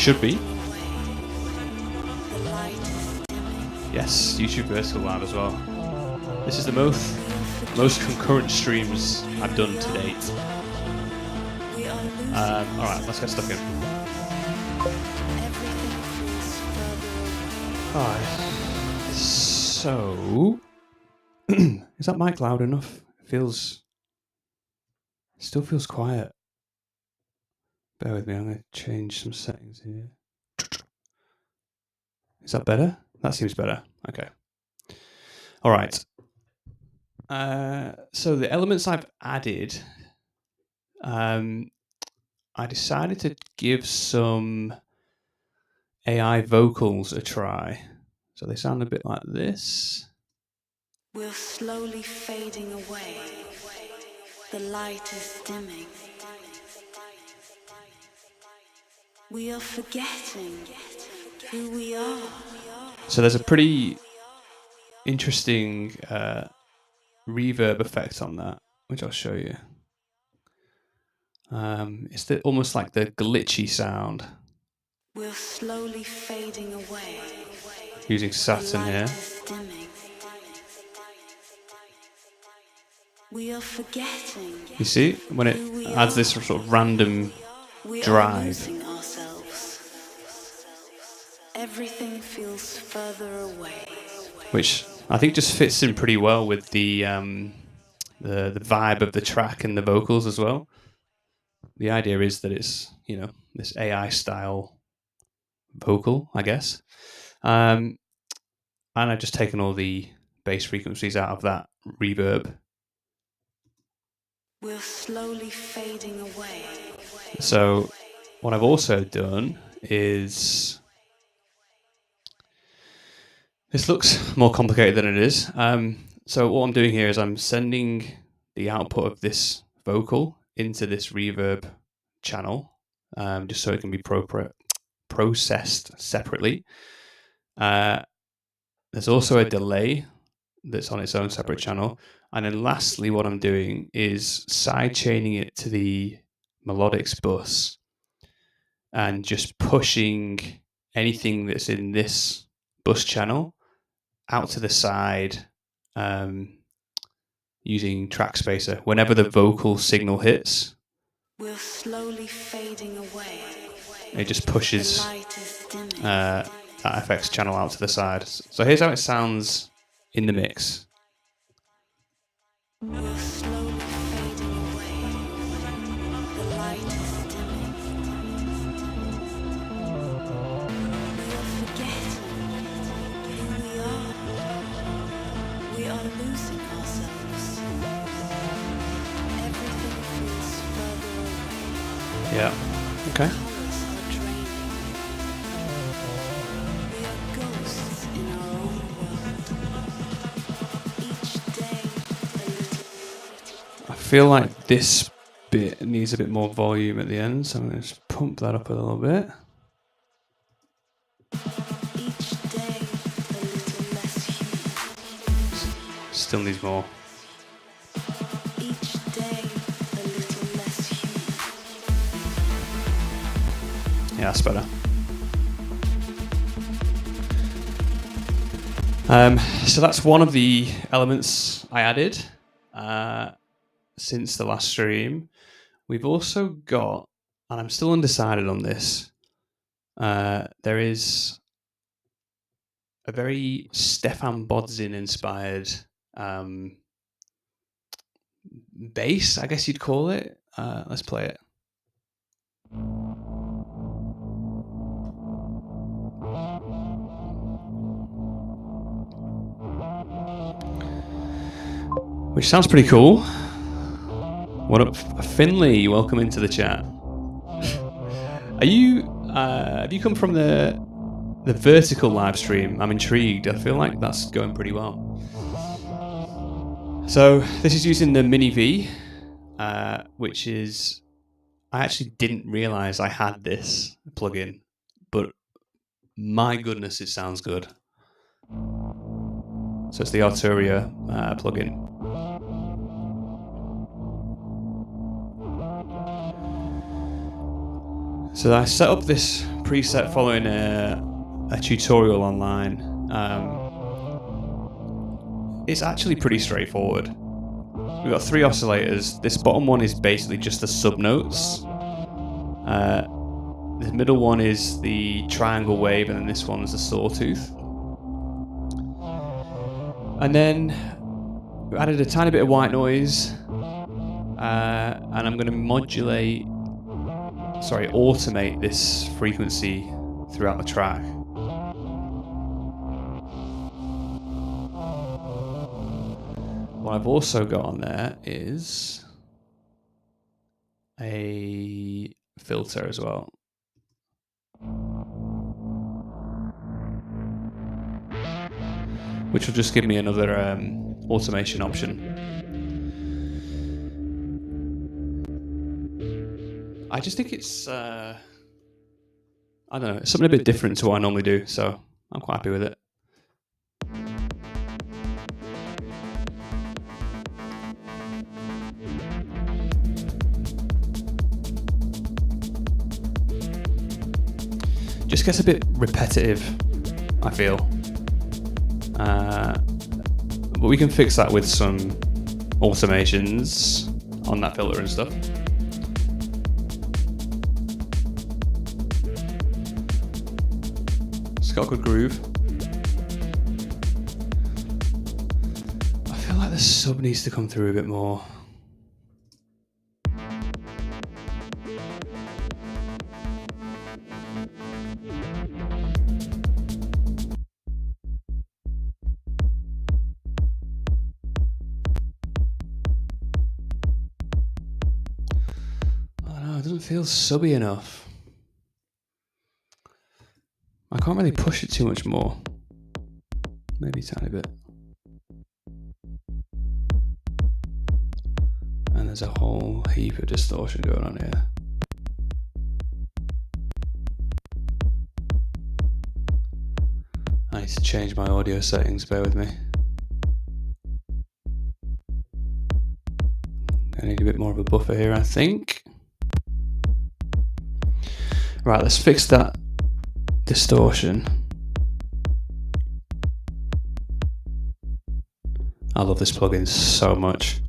should be. Yes, YouTube vertical loud as well. This is the most concurrent streams I've done to date. Alright, let's get stuck in. Alright, so is that mic loud enough? It still feels quiet. Bear with me, I'm going to change some settings here. Is that better? That seems better. Okay. Alright. So the elements I've added, I decided to give some AI vocals a try. So they sound a bit like this. We're slowly fading away. The light is dimming. We are forgetting who we are. So there's a pretty interesting reverb effect on that, which I'll show you. It's almost like the glitchy sound. We're slowly fading away. Using Saturn here. We are forgetting. You see, when it adds this sort of random drive. Everything feels further away. Which I think just fits in pretty well with the vibe of the track and the vocals as well. The idea is that it's, you know, this AI style vocal, I guess. And I've just taken all the bass frequencies out of that reverb. We're slowly fading away. So what I've also done is, this looks more complicated than it is. So what I'm doing here is I'm sending the output of this vocal into this reverb channel, just so it can be processed separately. There's also a delay that's on its own separate channel. And then lastly, what I'm doing is sidechaining it to the Melodicr bus and just pushing anything that's in this bus channel out to the side, using track spacer. Whenever the vocal signal hits, we're slowly fading away. It just pushes that FX channel out to the side. So here's how it sounds in the mix. We're slowly fading away. The light is dimming. We are forgetting who we are. We are losing ourselves. Everything feels further away. Yeah. Okay. Colors are draining. We are ghosts in our own world. Each day a little. I feel like this bit needs a bit more volume at the end, so I'm going to just pump that up a little bit. Each day a little less human. Still needs more. Each day a little less human. Yeah, that's better. So that's one of the elements I added since the last stream. We've also got, and I'm still undecided on this, there is a very Stefan Bodzin inspired bass, I guess you'd call it. Let's play it. Which sounds pretty cool. What up, Finley? Welcome into the chat. Are you? Have you come from the vertical live stream? I'm intrigued. I feel like that's going pretty well. So this is using the Mini V, which is, I actually didn't realize I had this plugin, but my goodness, it sounds good. So it's the Arturia plugin. So I set up this preset following a tutorial online. It's actually pretty straightforward. We've got 3 oscillators. This bottom one is basically just the subnotes. The middle one is the triangle wave, and then this one's the sawtooth. And then we added a tiny bit of white noise, and I'm going to automate this frequency throughout the track. What I've also got on there is a filter as well. Which will just give me another automation option. I just think it's, I don't know, it's something a bit different to what I normally do, so I'm quite happy with it. Just gets a bit repetitive, I feel. But we can fix that with some automations on that filter and stuff. It's got a good groove. I feel like the sub needs to come through a bit more. It doesn't feel subby enough. I can't really push it too much more. Maybe a tiny bit. And there's a whole heap of distortion going on here. I need to change my audio settings, bear with me. I need a bit more of a buffer here, I think. Right, let's fix that distortion. I love this plugin so much.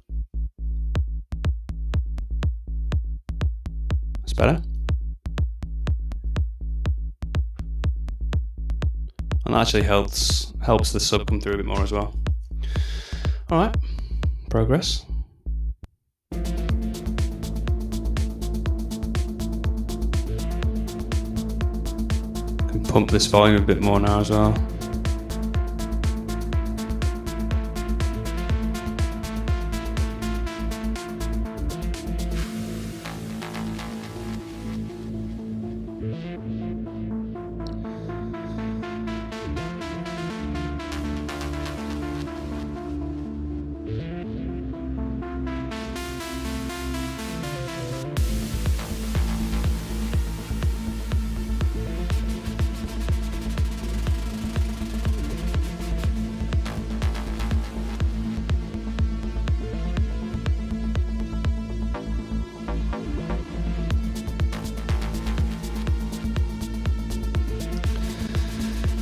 That's better. And that actually helps the sub come through a bit more as well. Alright, progress. Pump this volume a bit more now as well.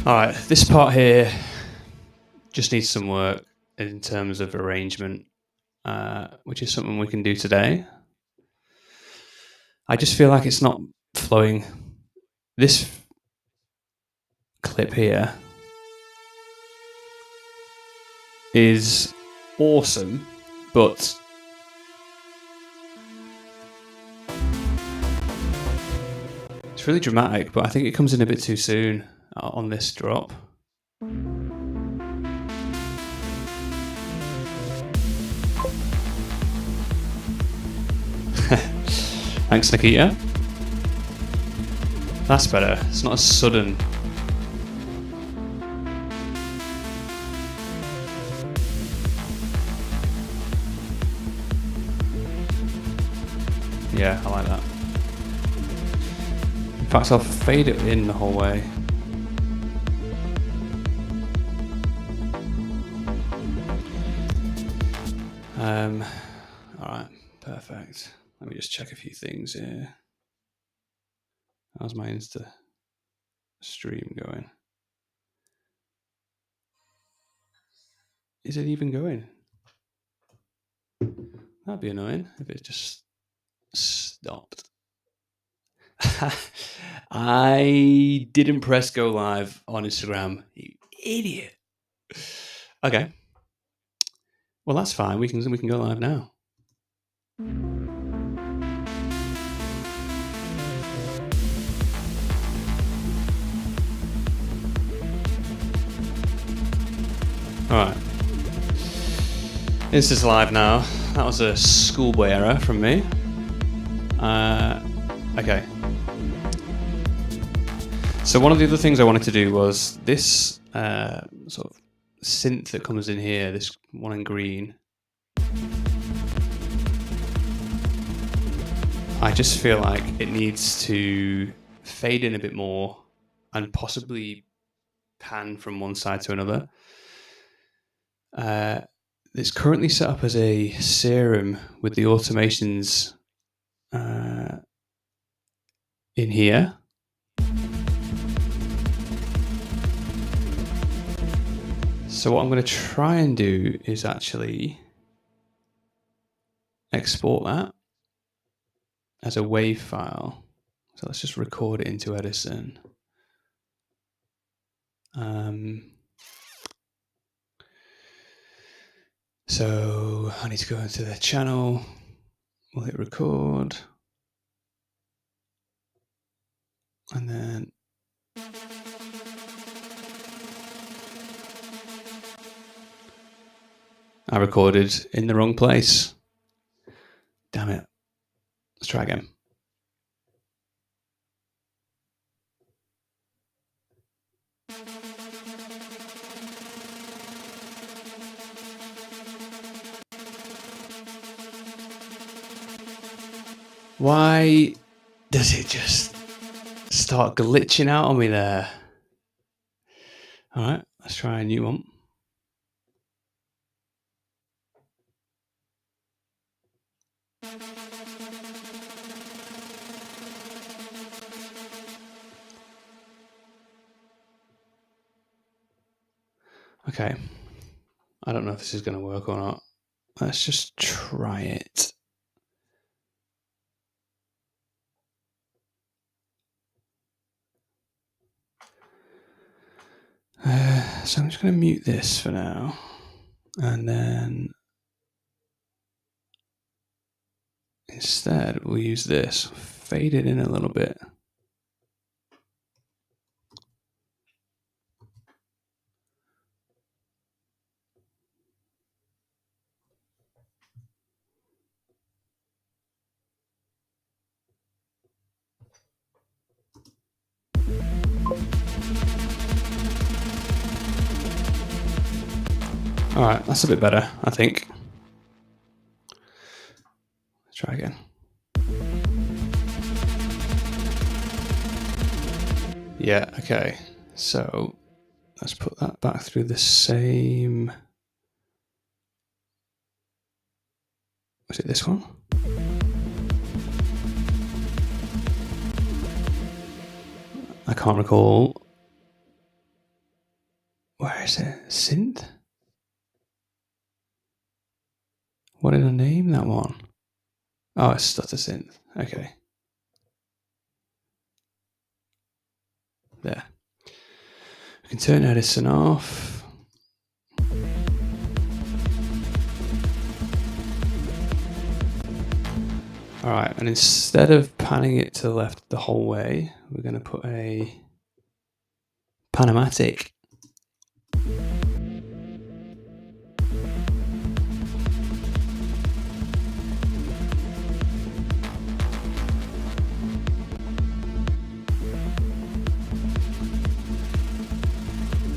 Alright, this part here just needs some work in terms of arrangement, which is something we can do today. I just feel like it's not flowing. This clip here is awesome, but it's really dramatic, but I think it comes in a bit too soon on this drop. Thanks, Nikita. That's better. It's not as sudden. Yeah, I like that. In fact, I'll fade it in the whole way. Alright, perfect. Let me just check a few things here. How's my Insta? stream going? Is it even going? That'd be annoying if it just stopped. I didn't press go live on Instagram. You idiot. Okay. Well, that's fine. We can go live now. All right. This is live now. That was a schoolboy error from me. Okay. So one of the other things I wanted to do was this sort of synth that comes in here, this one in green. I just feel like it needs to fade in a bit more and possibly pan from one side to another. It's currently set up as a serum with the automations in here. So what I'm going to try and do is actually export that as a WAV file. So let's just record it into Edison. So I need to go into the channel. We'll hit record. And then I recorded in the wrong place. Damn it. Let's try again. Why does it just start glitching out on me there? All right, let's try a new one. Okay, I don't know if this is going to work or not. Let's just try it. So I'm just going to mute this for now, and then instead we'll use this, fade it in a little bit. All right, that's a bit better, I think. Let's try again. Yeah, okay. So let's put that back through the same. Was it this one? I can't recall. Where is it? Synth? What did I name that one? Oh, it's stutter synth. Okay. There. We can turn Edison off. All right, and instead of panning it to the left the whole way, we're going to put a panamatic.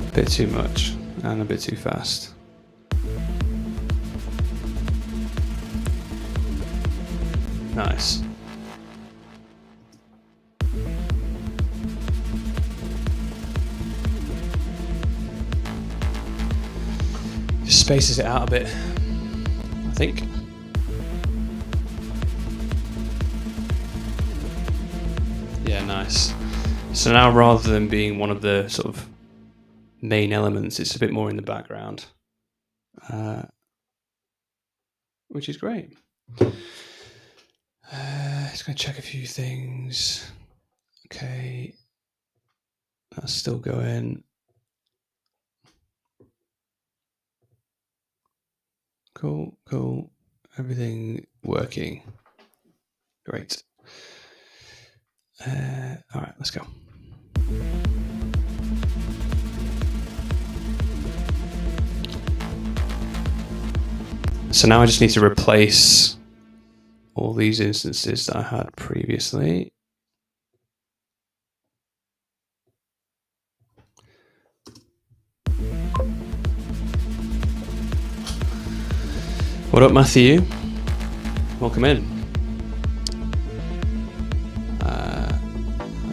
A bit too much and a bit too fast. Nice. Just spaces it out a bit, I think. Yeah, nice. So now, rather than being one of the sort of main elements, it's a bit more in the background, which is great. Just going to check a few things. Okay, that's still going. Cool. Everything working. Great. All right, let's go. So now I just need to replace all these instances that I had previously. What up, Matthew? Welcome in.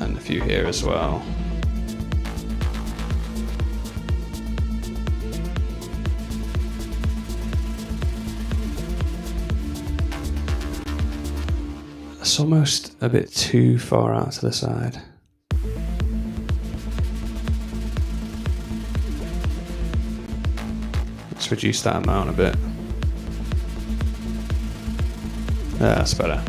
And a few here as well. It's almost a bit too far out to the side. Let's reduce that amount a bit. That's better.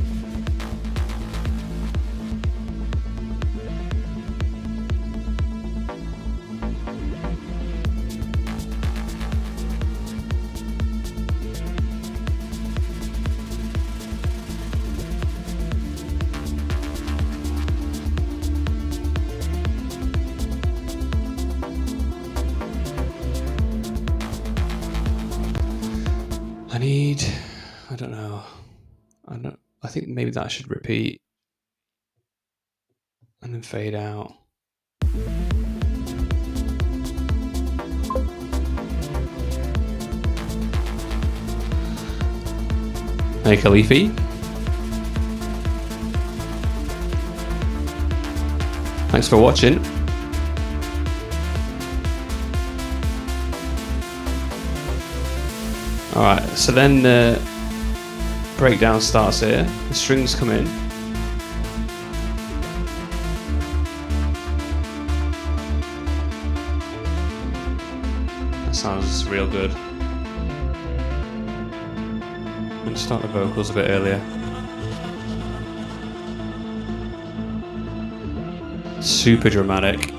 I think maybe that should repeat and then fade out. Hey, Khalifi. Thanks for watching. Alright, so then the breakdown starts here. The strings come in. That sounds real good. And start the vocals a bit earlier. Super dramatic.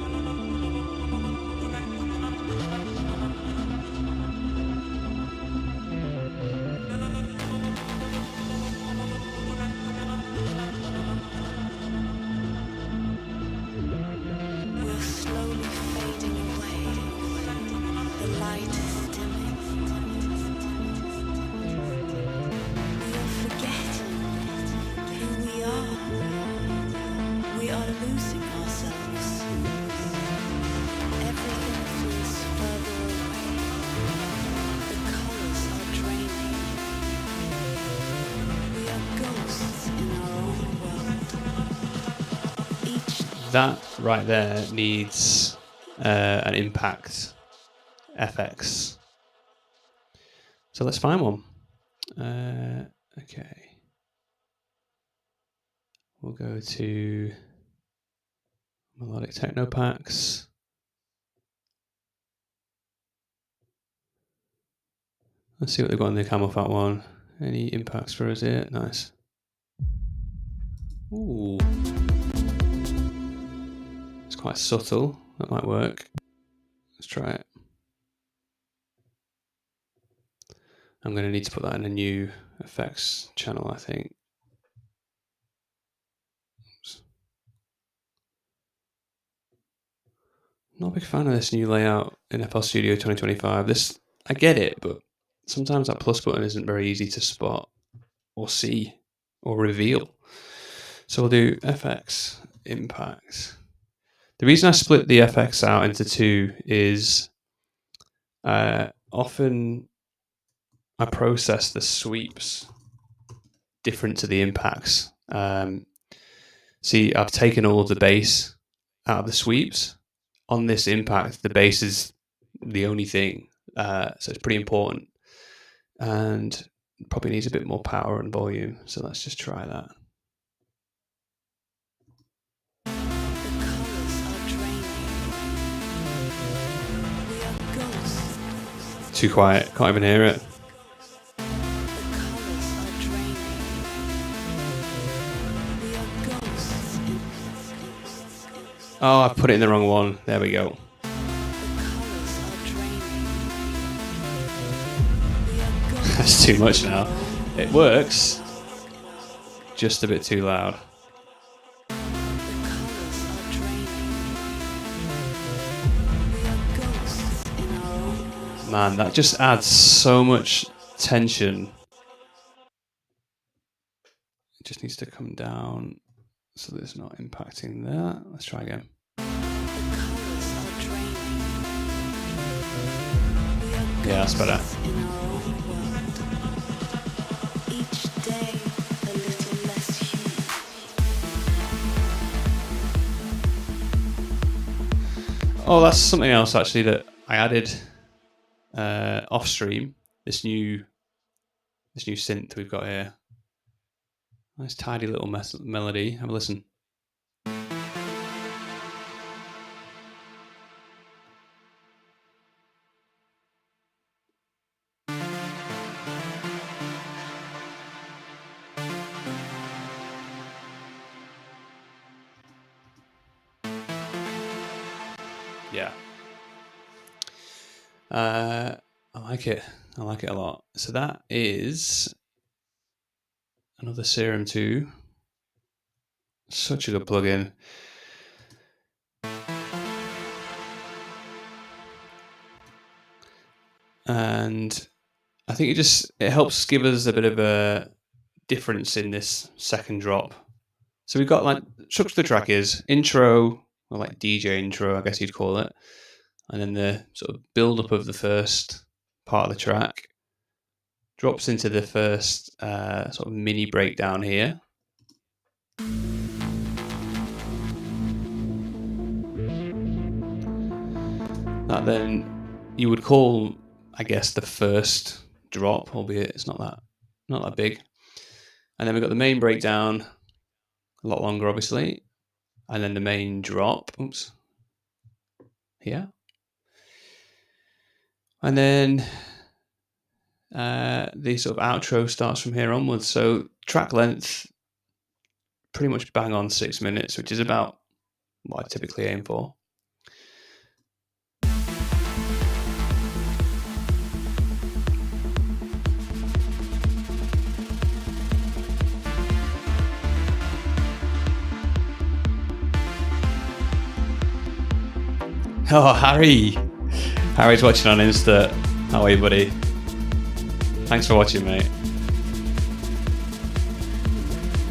That right there needs an impact FX. So let's find one. Okay. We'll go to Melodic Techno packs. Let's see what they've got in the Camel Fat one. Any impacts for us here? Nice. Ooh. It's quite subtle. That might work. Let's try it. I'm going to need to put that in a new effects channel, I think. Oops. Not a big fan of this new layout in FL Studio 2025. This, I get it, but sometimes that plus button isn't very easy to spot or see or reveal. So we'll do FX impact. The reason I split the FX out into two is often I process the sweeps different to the impacts. See, I've taken all of the bass out of the sweeps. On this impact, the bass is the only thing, so it's pretty important, and probably needs a bit more power and volume. So let's just try that. Too quiet, can't even hear it. Oh, I put it in the wrong one. There we go. That's too much now. It works. Just a bit too loud. Man, that just adds so much tension. It just needs to come down so that it's not impacting that. Let's try again. Yeah, that's better. Oh, that's something else actually that I added off stream. This new synth we've got here. Nice tidy little melody. Have a listen. Yeah. I like it. I like it a lot. So that is another Serum 2. Such a good plugin. And I think it helps give us a bit of a difference in this second drop. So we've got like structure of the track is intro, or like DJ intro, I guess you'd call it. And then the sort of build up of the first part of the track drops into the first sort of mini breakdown here. That then you would call, I guess, the first drop, albeit it's not that big. And then we've got the main breakdown, a lot longer, obviously, and then the main drop. Oops, here, and then the sort of outro starts from here onwards. So track length, pretty much bang on 6 minutes, which is about what I typically aim for. Oh, Harry's watching on Insta. How are you, buddy? Thanks for watching, mate.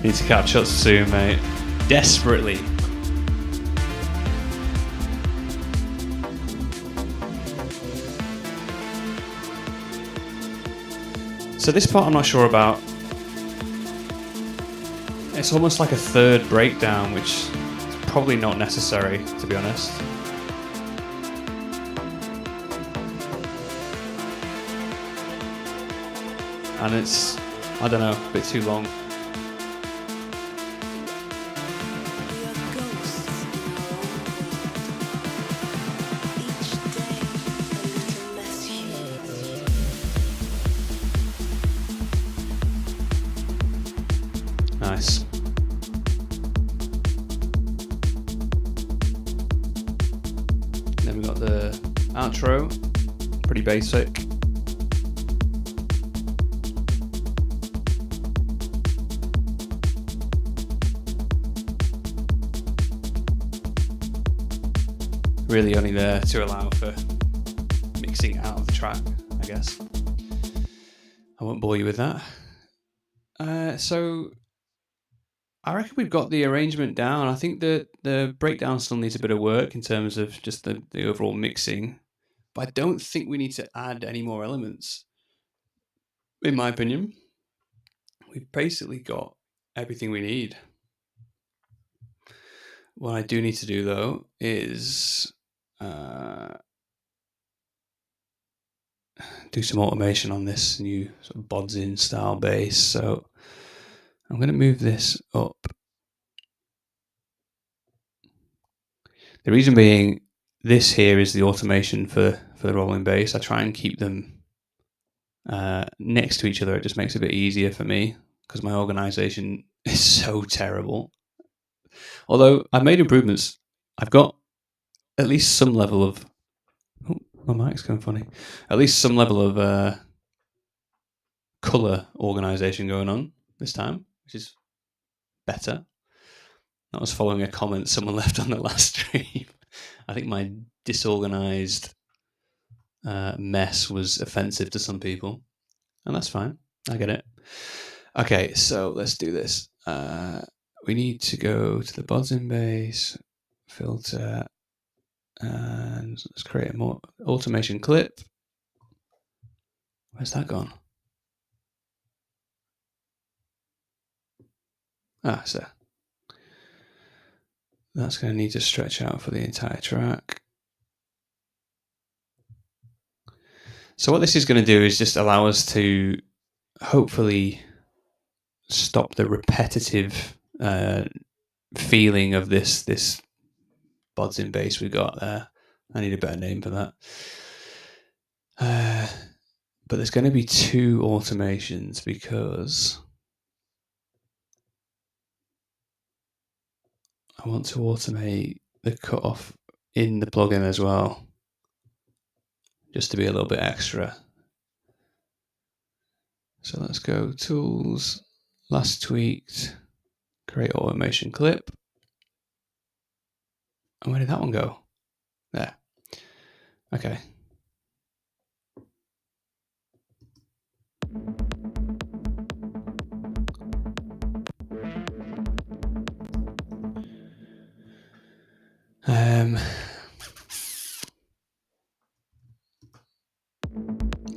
Need to catch up soon, mate. Desperately. So this part I'm not sure about. It's almost like a third breakdown, which is probably not necessary, to be honest. And it's, I don't know, a bit too long. Nice. Then we got the outro, pretty basic. Really only there to allow for mixing out of the track, I guess. I won't bore you with that. So I reckon we've got the arrangement down. I think that the breakdown still needs a bit of work in terms of just the overall mixing, but I don't think we need to add any more elements. In my opinion, we've basically got everything we need. What I do need to do though is do some automation on this new sort of bods-in style bass. So I'm going to move this up. The reason being, this here is the automation for the rolling bass. I try and keep them next to each other, it just makes it a bit easier for me because my organization is so terrible. Although I've made improvements, I've got at least some level of. Oh, my mic's going funny. At least some level of color organization going on this time, which is better. That was following a comment someone left on the last stream. I think my disorganized mess was offensive to some people, and that's fine. I get it. Okay, so let's do this. We need to go to the Bodzin base, filter, and let's create a more automation clip. Where's that gone? So that's going to need to stretch out for the entire track. So what this is going to do is just allow us to hopefully stop the repetitive feeling of this Bodzin bass we got there. I need a better name for that. But there's going to be two automations because I want to automate the cutoff in the plugin as well, just to be a little bit extra. So let's go Tools, Last Tweaked, Create Automation Clip. And where did that one go? There. Okay.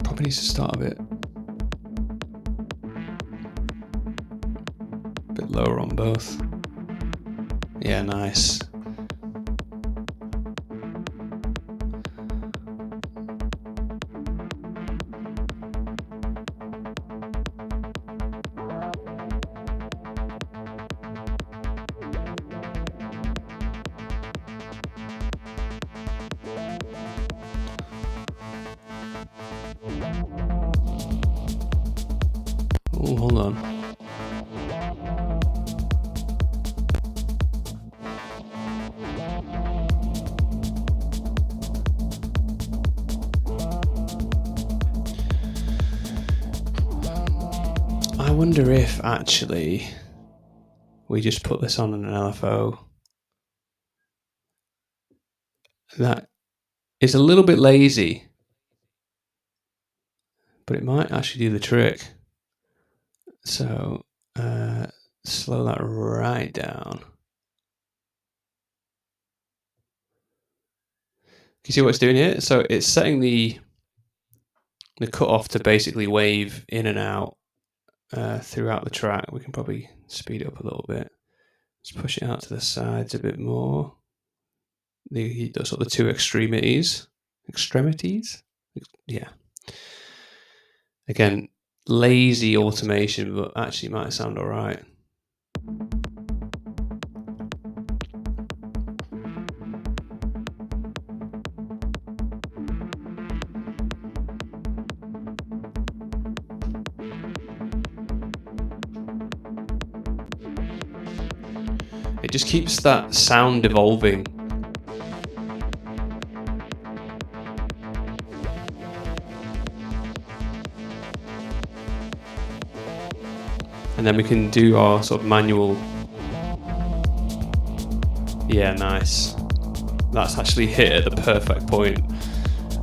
Probably needs to start a bit lower on both. Yeah, nice. Oh, hold on. I wonder if actually we just put this on an LFO. That is a little bit lazy, but it might actually do the trick. So slow that right down. Can you see what it's doing here? So it's setting the cutoff to basically wave in and out throughout the track. We can probably speed it up a little bit. Let's push it out to the sides a bit more. The sort of the two extremities. Yeah. Again, lazy automation, but actually might sound all right. It just keeps that sound evolving. And then we can do our sort of manual. Yeah, nice. That's actually hit at the perfect point.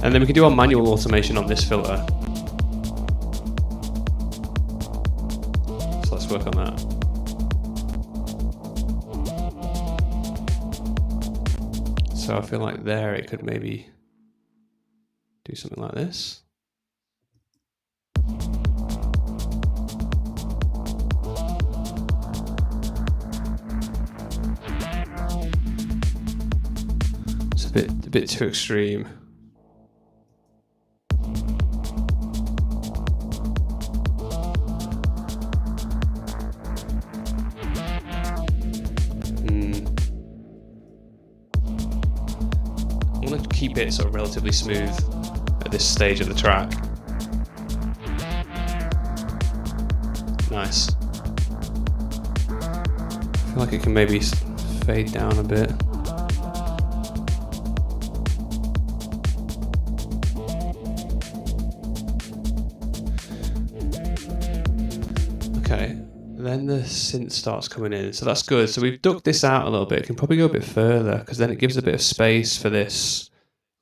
And then we can do our manual automation on this filter. So let's work on that. So I feel like there it could maybe do something like this. It's a bit too extreme. I want to keep it sort of relatively smooth at this stage of the track. Nice. I feel like it can maybe fade down a bit. Okay, then the synth starts coming in, so that's good. So we've ducked this out a little bit. It can probably go a bit further because then it gives a bit of space for this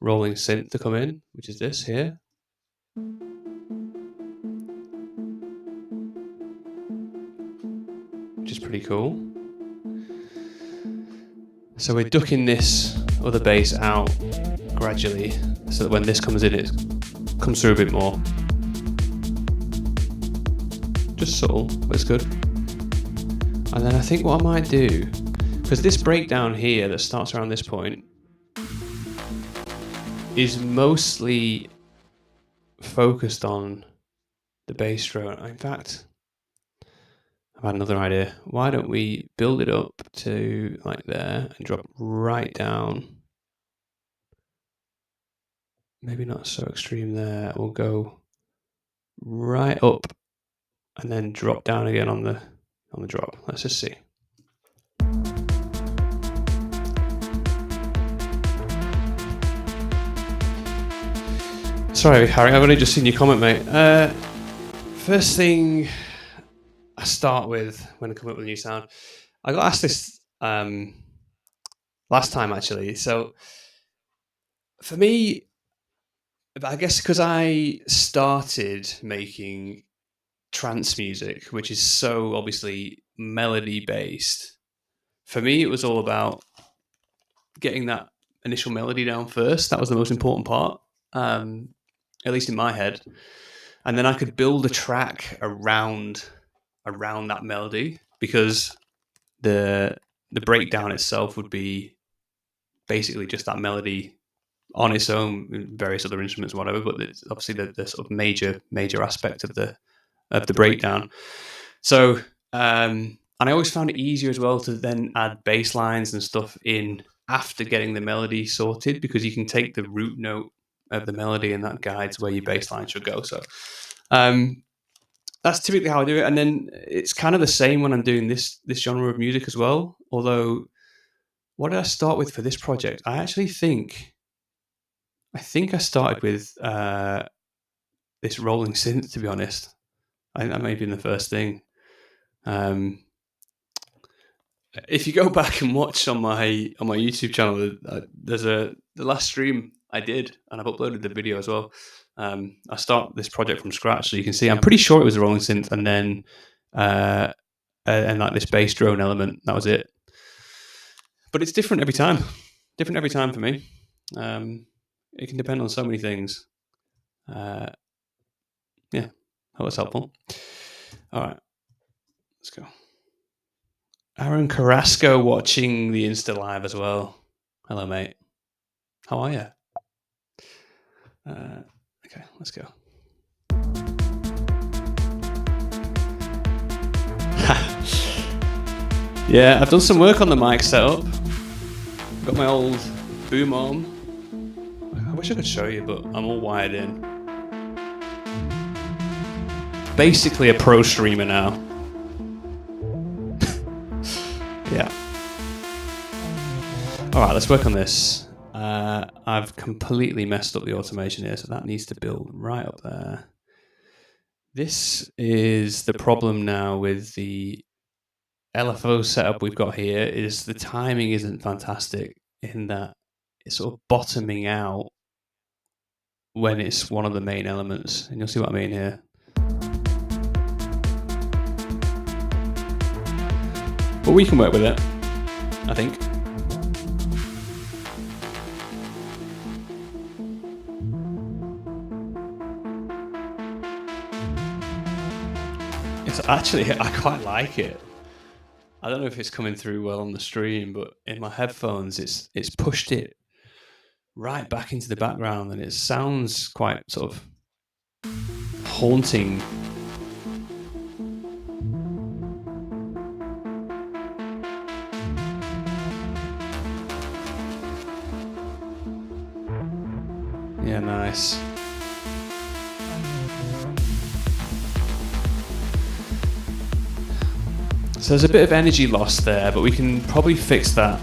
rolling synth to come in, which is this here. Which is pretty cool. So we're ducking this other bass out gradually so that when this comes in, it comes through a bit more. Just subtle, but it's good. And then I think what I might do, because this breakdown here that starts around this point is mostly focused on the bass drone. In fact, I've had another idea. Why don't we build it up to like there and drop right down? Maybe not so extreme there. We'll go right up and then drop down again on the drop. Let's just see. Sorry, Harry, I've only just seen your comment, mate. First thing I start with when I come up with a new sound, I got asked this last time actually. So for me, I guess because I started making trance music, which is so obviously melody based, for me it was all about getting that initial melody down first. That was the most important part, at least in my head, and then I could build a track around that melody, because the breakdown itself would be basically just that melody on its own, various other instruments, whatever. But it's obviously the sort of major aspect of the breakdown. So, and I always found it easier as well to then add bass lines and stuff in after getting the melody sorted, because you can take the root note of the melody and that guides where your bass line should go. So, that's typically how I do it. And then it's kind of the same when I'm doing this genre of music as well. Although, what did I start with for this project? I actually think I started with this rolling synth, to be honest. I think that may have been the first thing. If you go back and watch on my YouTube channel, there's the last stream I did, and I've uploaded the video as well. I start this project from scratch, so you can see I'm pretty sure it was a rolling synth, and then and like this bass drone element. That was it. But it's different every time. Different every time for me. It can depend on so many things. Yeah, that was helpful. All right, let's go. Aaron Carrasco watching the Insta Live as well. Hello, mate. How are you? Okay, let's go. Yeah, I've done some work on the mic setup. Got my old boom arm. I wish I could show you, but I'm all wired in. Basically a pro streamer now. Yeah. Alright, let's work on this. I've completely messed up the automation here, so that needs to build right up there. This is the problem now with the LFO setup we've got here, is the timing isn't fantastic in that it's sort of bottoming out when it's one of the main elements, and you'll see what I mean here. But we can work with it, I think. It's actually, I quite like it. I don't know if it's coming through well on the stream, but in my headphones, it's pushed it right back into the background, and it sounds quite sort of haunting. Yeah, nice. So there's a bit of energy loss there, but we can probably fix that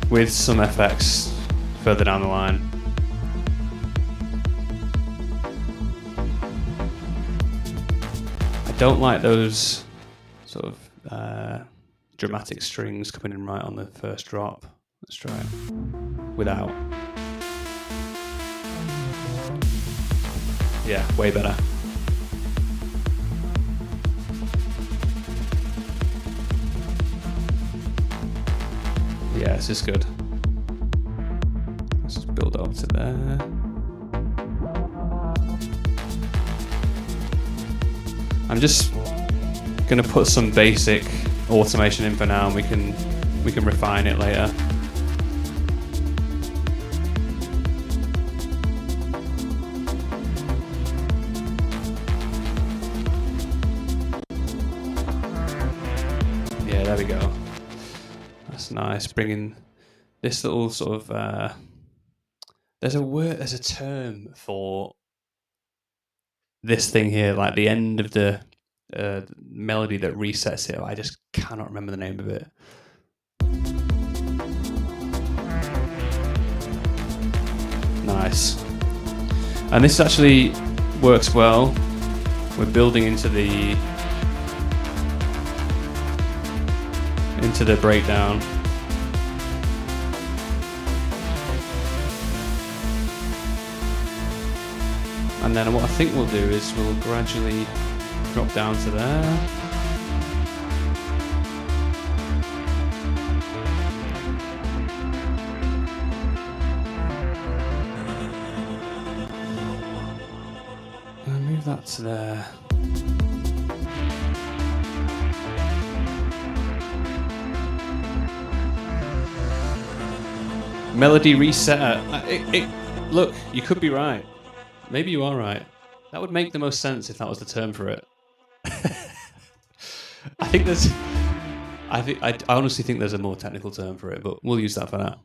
with some effects further down the line. I don't like those sort of dramatic strings coming in right on the first drop. Let's try it without. Yeah, way better. Yeah, this is good. Let's just build up to there. I'm just gonna put some basic automation in for now, and we can refine it later. Yeah, there we go. That's nice. Bringing this little sort of there's a term for this thing here, like the end of the melody that resets it. I just cannot remember the name of it. Nice. And this actually works well. We're building into the breakdown. And then what I think we'll do is we'll gradually drop down to there. And move that to there. Melody resetter. Look, you could be right. Maybe you are right. That would make the most sense if that was the term for it. I honestly think there's a more technical term for it, but we'll use that for now.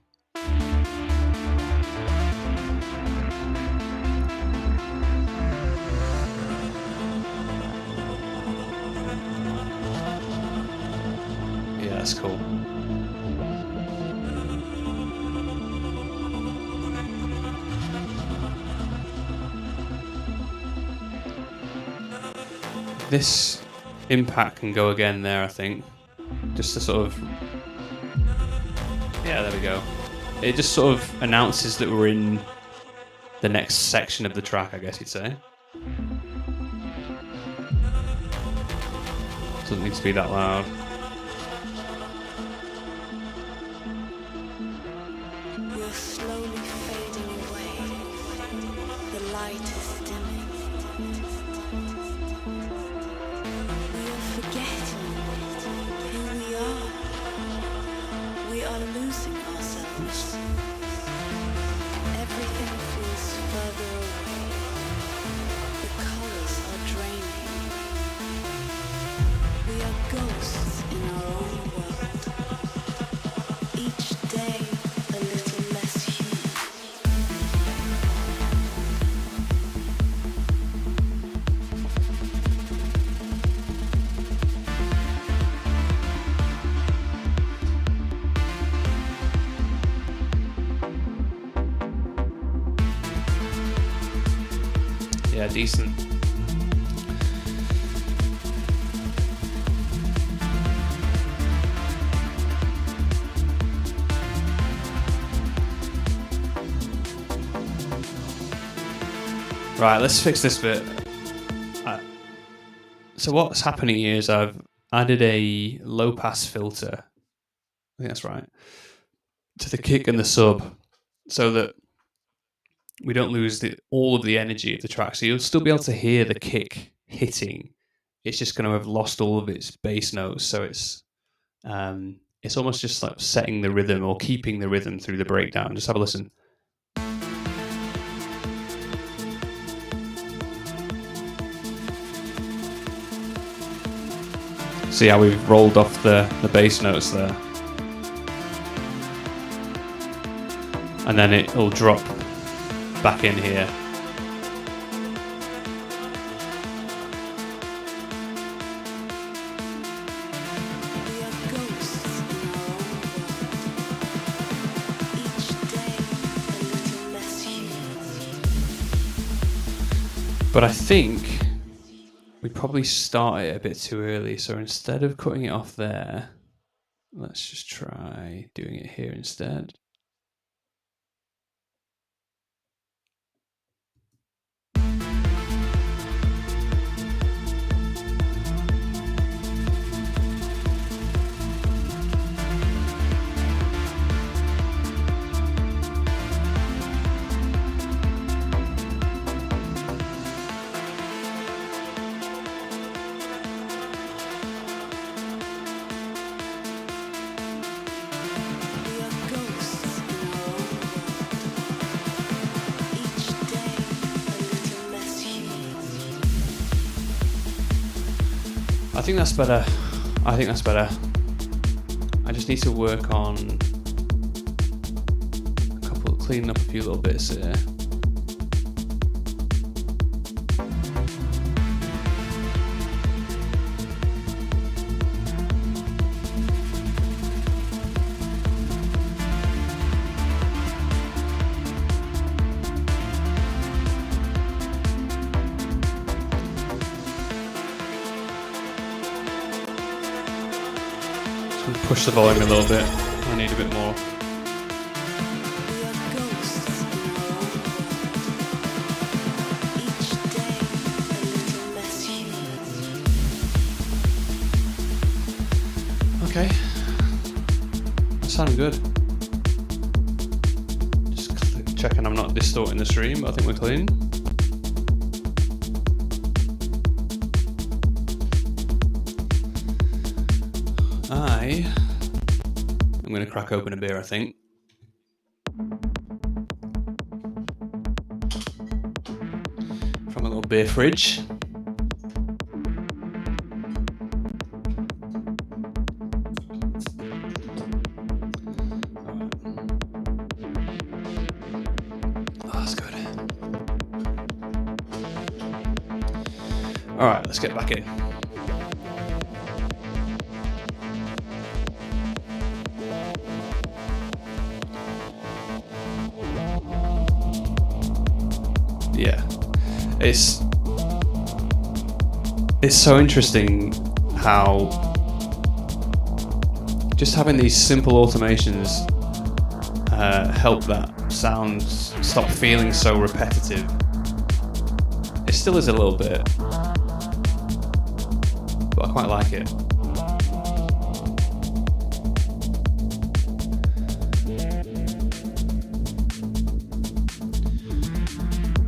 Yeah, that's cool. This impact can go again there, I think. Just to sort of... Yeah, there we go. It just sort of announces that we're in the next section of the track, I guess you'd say. Doesn't need to be that loud. We're slowly fading away. The light is dimming. We are forgetting who we are. We are losing ourselves. Everything feels further away. The colors are draining. We are ghosts in our own world. Each day a little less human. Yeah, decent. Right, let's fix this bit. So what's happening here is I've added a low-pass filter, I think that's right, to the kick and the sub, so that we don't lose all of the energy of the track. So you'll still be able to hear the kick hitting. It's just going to have lost all of its bass notes. So it's almost just like setting the rhythm or keeping the rhythm through the breakdown. Just have a listen. See how we've rolled off the bass notes there. And then it'll drop back in here. But I think we probably started it a bit too early. So instead of cutting it off there, let's just try doing it here instead. We are ghosts in our own world. Each day a little less human. I think that's better. I think that's better. I just need to work on cleaning up a few little bits here. Push the volume a little bit. I need a bit more. We are ghosts in our own world. Each day a little less human. Okay. That sounded good. Just checking I'm not distorting the stream, but I think we're clean. I'm going to crack open a beer, I think. From a little beer fridge. Oh, that's good. All right, let's get back in. Yeah, it's so interesting how just having these simple automations help that sound stop feeling so repetitive. It still is a little bit, but I quite like it.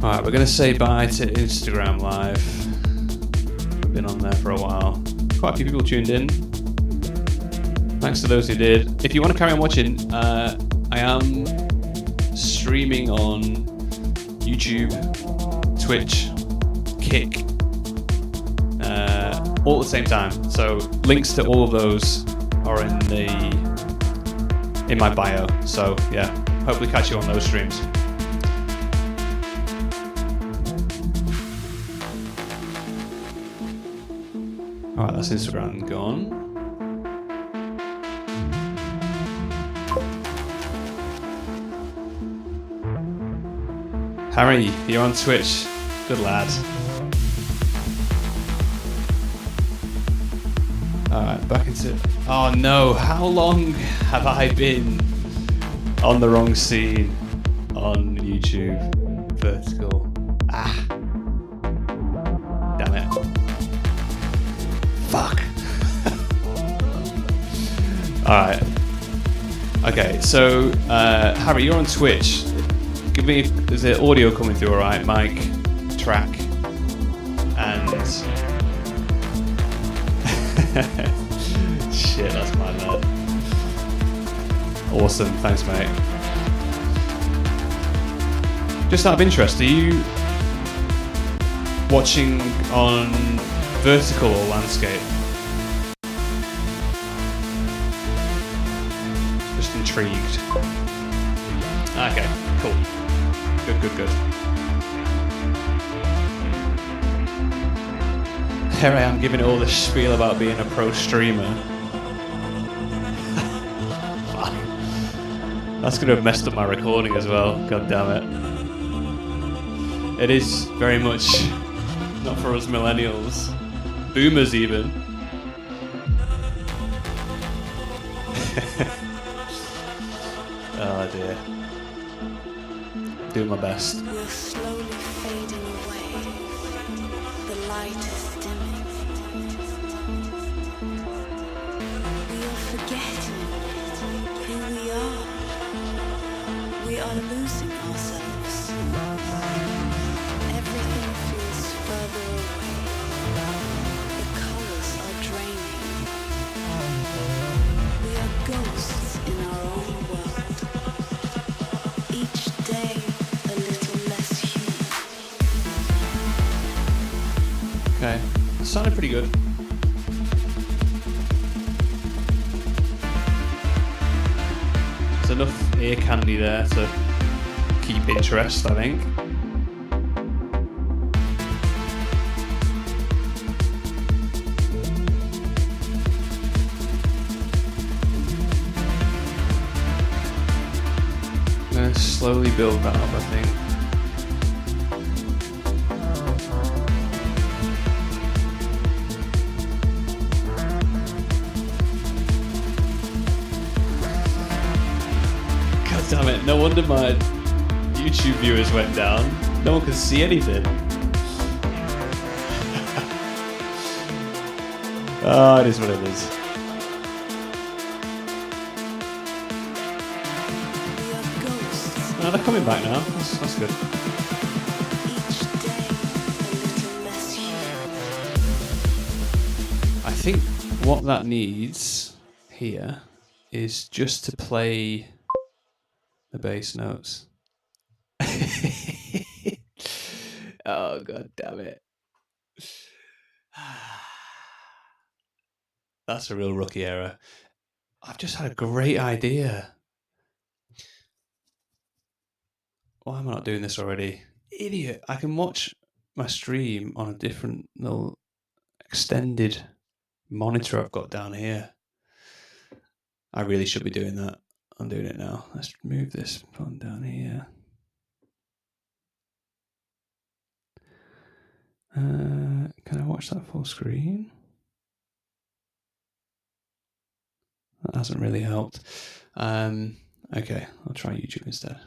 Alright, we're going to say bye to Instagram Live. We've been on there for a while. Quite a few people tuned in. Thanks to those who did. If you want to carry on watching, I am streaming on YouTube, Twitch, Kick, all at the same time. So links to all of those are in my bio. So yeah, hopefully catch you on those streams. Alright, that's Instagram gone. Harry, you're on Twitch. Good lad. Alright, back into... Oh no, how long have I been on the wrong scene on YouTube? Vertical. Ah. Damn it. Fuck. Alright. Okay, so Harry, you're on Twitch. Give me, is the audio coming through alright? Mic, track, and... Shit, that's my bad. Awesome, thanks mate. Just out of interest, are you watching on vertical or landscape? Just intrigued. Okay, cool. Good. Here I am giving all this spiel about being a pro streamer. That's going to have messed up my recording as well. God damn it. It is very much Not for us millennials. Boomers even. Oh dear. Doing my best. We're slowly fading away. The light is dimming. We are forgetting who we are. We are losing ourselves. Everything feels further away. The colors are draining. We are ghosts in our own world. Each day a little less human. Okay. It sounded pretty good. There's enough ear candy there to keep interest, I think. I'm going to slowly build that up, I think. God damn it, no wonder my YouTube viewers went down. No one can see anything. Oh, it is what it is. We are ghosts. Oh, they're coming back now. That's good. Each day a little less human. I think what that needs here is just to play the bass notes. Oh, god damn it. That's a real rookie error. I've just had a great idea. Why am I not doing this already? Idiot. I can watch my stream on a different little extended monitor I've got down here. I really should be doing that. I'm doing it now. Let's move this one down here. Can I watch that full screen? That hasn't really helped. Okay, I'll try YouTube instead.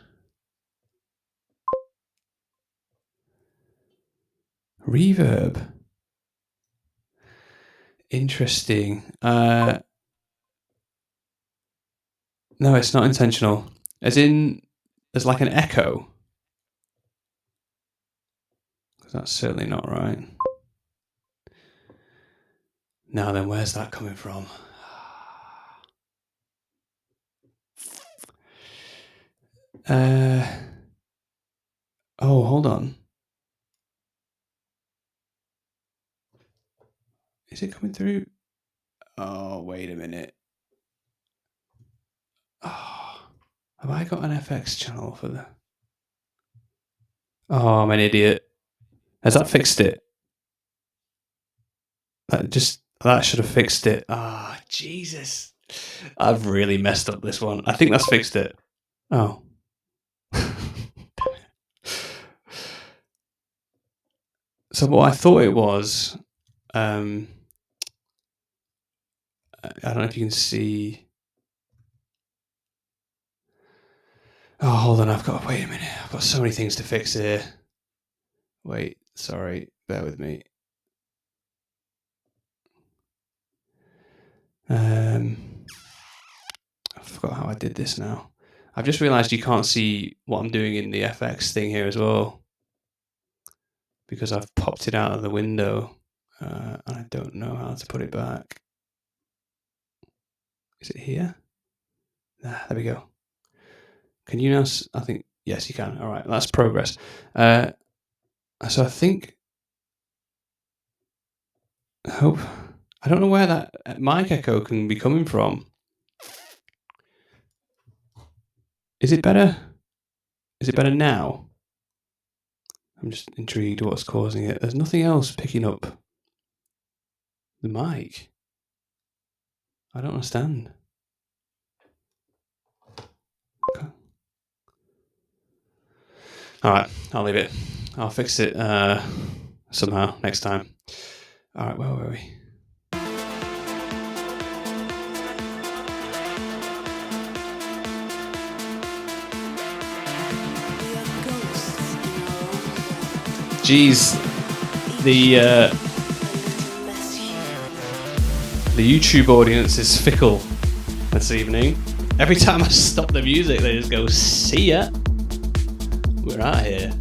Reverb. Interesting. No, it's not intentional. As in, there's like an echo. That's certainly not right. Now then, where's that coming from? Oh, hold on. Is it coming through? Oh, wait a minute. Oh, have I got an FX channel for the... Oh, I'm an idiot. Has that fixed it? That should have fixed it. Ah, oh, Jesus. I've really messed up this one. I think that's fixed it. Oh. So what I thought it was, I don't know if you can see. Oh, hold on. Wait a minute. I've got so many things to fix here. Wait, sorry. Bear with me. I forgot how I did this now. I've just realized you can't see what I'm doing in the FX thing here as well, because I've popped it out of the window, and I don't know how to put it back. Is it here? There we go. Can you now? I think yes, you can. All right, that's progress. So I think. I don't know where that mic echo can be coming from. Is it better? Is it better now? I'm just intrigued what's causing it. There's nothing else picking up the mic. I don't understand. Okay. All right, I'll leave it. I'll fix it somehow next time. All right, where were we? Geez, the YouTube audience is fickle this evening. Every time I stop the music, they just go, "See ya, we're out here."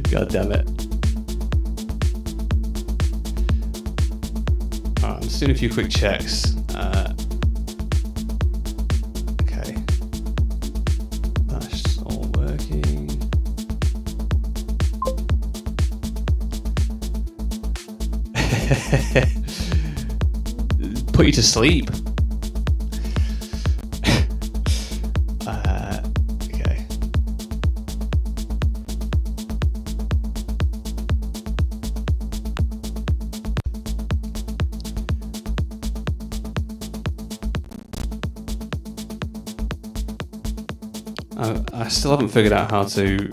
God damn it! All right, I'm just doing a few quick checks. Okay, that's all working. Put you to sleep. Okay. I still haven't figured out how to.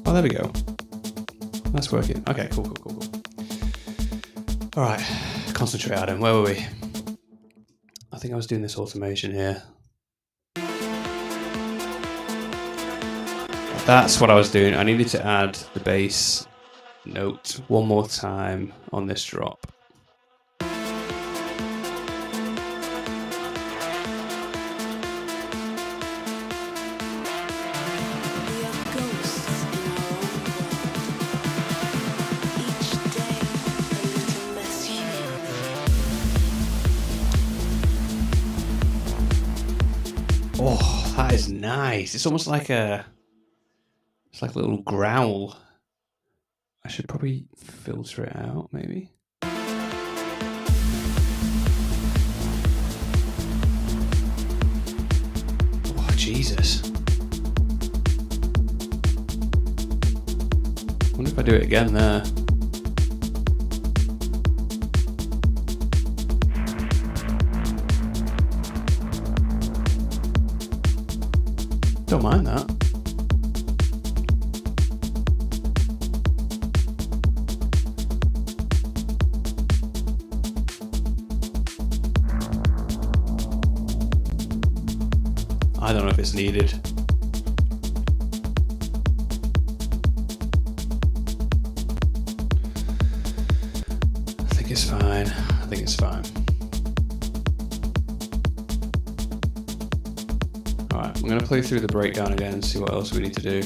Oh, there we go. That's working. Okay, cool. All right, concentrate, Adam. Where were we? I think I was doing this automation here. That's what I was doing. I needed to add the bass note one more time on this drop. Oh, that is nice. It's almost like a little growl. I should probably filter it out, maybe. Oh, Jesus. I wonder if I do it again there. Don't mind that. I don't know if it's needed. I think it's fine. Alright, I'm going to play through the breakdown again and see what else we need to do.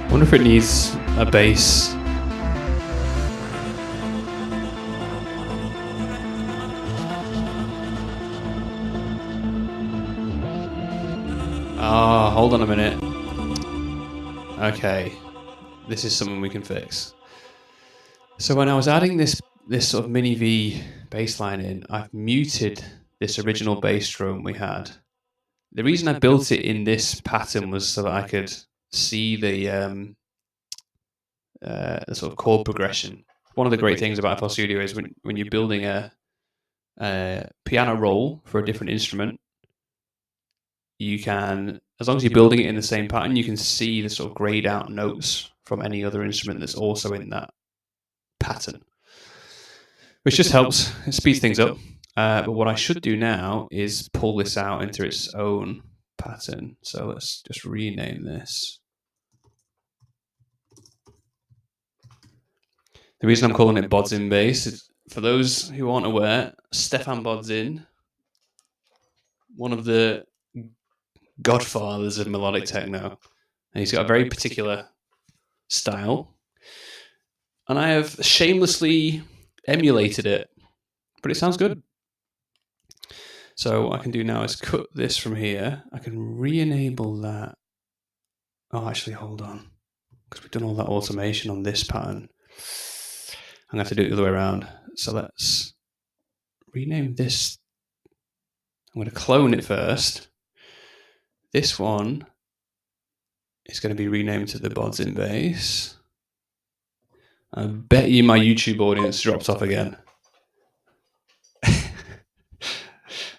I wonder if it needs a bass. Oh, hold on a minute. Okay, this is something we can fix. So when I was adding this sort of mini V bass line in, I've muted this original bass drum we had. The reason I built it in this pattern was so that I could see the sort of chord progression. One of the great things about FL Studio is when you're building a piano roll for a different instrument, you can, as long as you're building it in the same pattern, you can see the sort of grayed out notes from any other instrument that's also in that pattern, which just helps. It speeds things up. But what I should do now is pull this out into its own pattern. So let's just rename this. The reason I'm calling it Bodzin Bass is, for those who aren't aware, Stefan Bodzin, one of the godfathers of melodic techno, and he's got a very particular style, and I have shamelessly emulated it, but it sounds good. So what I can do now is cut this from here. I can re-enable that. Oh, actually, hold on, because we've done all that automation on this pattern. I'm going to have to do it the other way around. So let's rename this. I'm going to clone it first. This one is going to be renamed to the Bods in Bass. I bet you my YouTube audience dropped off again.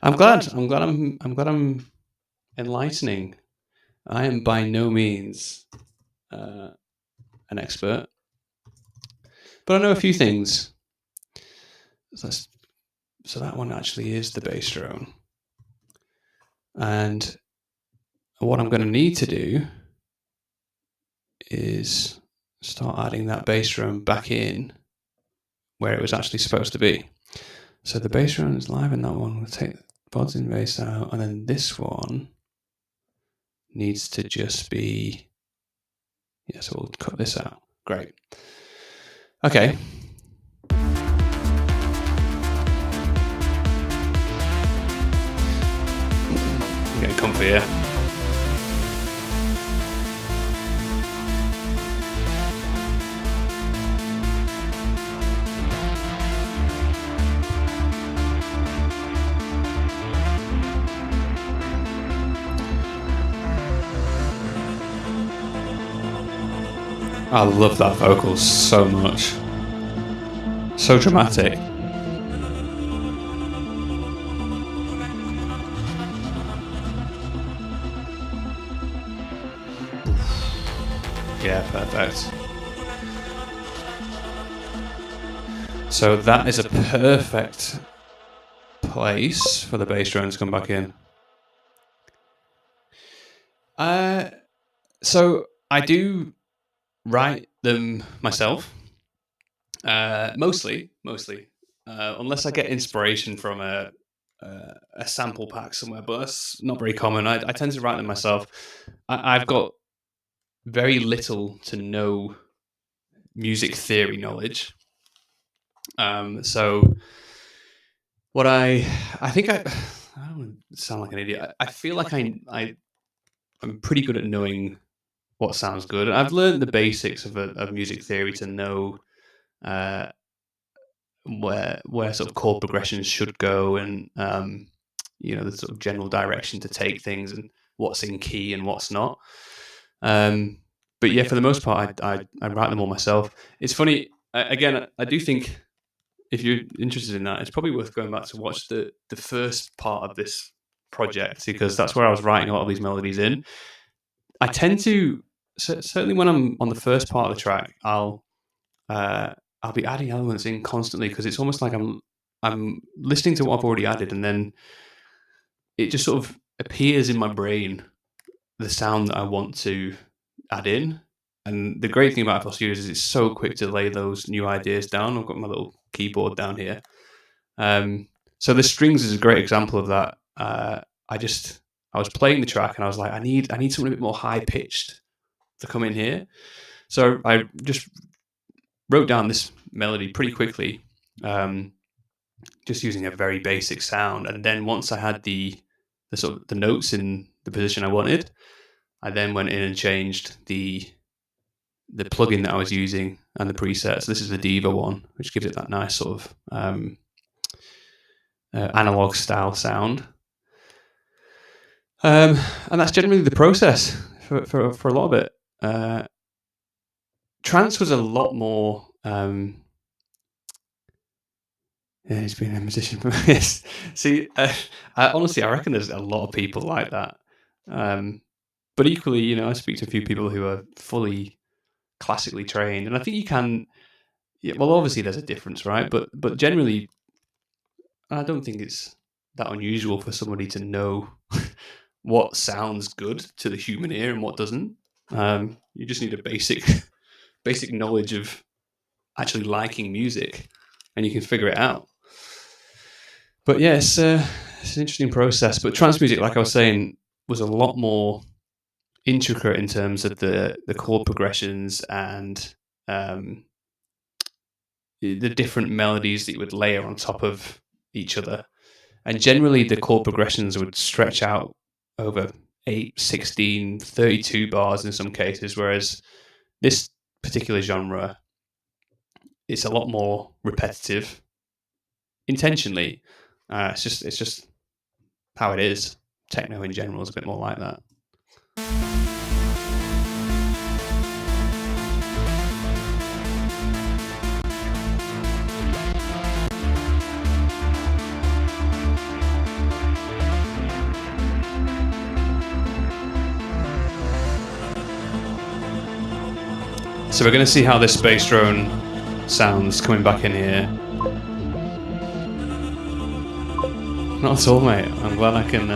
I'm glad I'm enlightening. I am by no means an expert, but I know a few things. So that one actually is the bass drone. And what I'm going to need to do is start adding that bass drum back in where it was actually supposed to be. So the bass drum is live in that one. We'll take Bods in Bass out, and then this one needs to just be... Yeah, so we'll cut this out. Great. Okay. I'm getting comfy here. I love that vocal so much. So dramatic. Yeah, perfect. So that is a perfect place for the bass drone to come back in. So I do write them myself, mostly, unless I get inspiration from a sample pack somewhere, but that's not very common. I tend to write them myself. I've got very little to no music theory knowledge. So what I think I don't want to sound like an idiot. I feel like I'm pretty good at knowing what sounds good. I've learned the basics of music theory to know where sort of chord progressions should go, and the sort of general direction to take things, and what's in key and what's not. But yeah, for the most part, I write them all myself. It's funny. I do think if you're interested in that, it's probably worth going back to watch the first part of this project, because that's where I was writing a lot of these melodies in. I tend to, certainly when I'm on the first part of the track, I'll be adding elements in constantly, because it's almost like I'm listening to what I've already added, and then it just sort of appears in my brain, the sound that I want to add in. And the great thing about FL Studio is it's so quick to lay those new ideas down. I've got my little keyboard down here. So the strings is a great example of that. I was playing the track and I was like, I need something a bit more high pitched to come in here. So I just wrote down this melody pretty quickly, just using a very basic sound. And then once I had the sort of the notes in the position I wanted, I then went in and changed the plugin that I was using and the presets. So this is the Diva one, which gives it that nice sort of analog style sound. And that's generally the process for a lot of it. Trance was a lot more. Yeah, he's been a musician for years. See, honestly, I reckon there's a lot of people like that. But equally, I speak to a few people who are fully classically trained, and I think you can. Yeah, well, obviously there's a difference, right? But generally, I don't think it's that unusual for somebody to know what sounds good to the human ear and what doesn't. You just need a basic knowledge of actually liking music, and you can figure it out. But yeah, it's an interesting process. But trance music, like I was saying, was a lot more intricate in terms of the chord progressions and the different melodies that you would layer on top of each other. And generally the chord progressions would stretch out over 8, 16, 32 bars in some cases, whereas this particular genre, it's a lot more repetitive intentionally. It's just how it is. Techno in general is a bit more like that. So we're going to see how this bass drone sounds coming back in here. Not at all, mate. I'm glad I can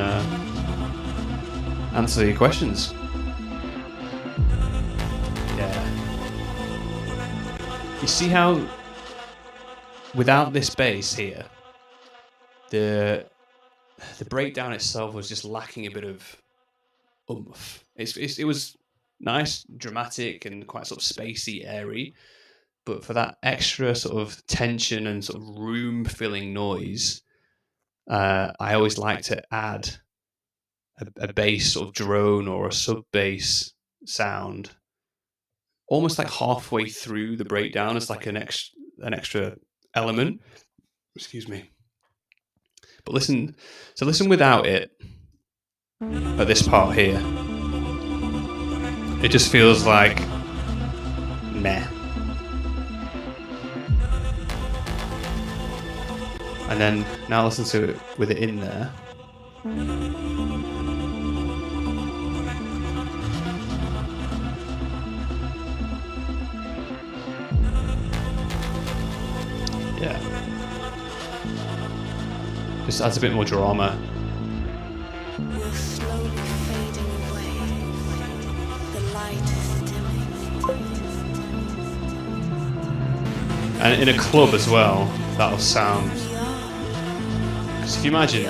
answer your questions. Yeah. You see how without this bass here, the breakdown itself was just lacking a bit of oomph. It was nice, dramatic, and quite sort of spacey, airy. But for that extra sort of tension and sort of room-filling noise, I always like to add a bass sort of drone or a sub-bass sound, almost like halfway through the breakdown as like an extra element. Excuse me. But listen without it at this part here. It just feels like meh. And then now listen to it with it in there. Yeah. Just adds a bit more drama. We're slowly fading away. The light is dimming. And in a club as well, that'll sound. Because if you imagine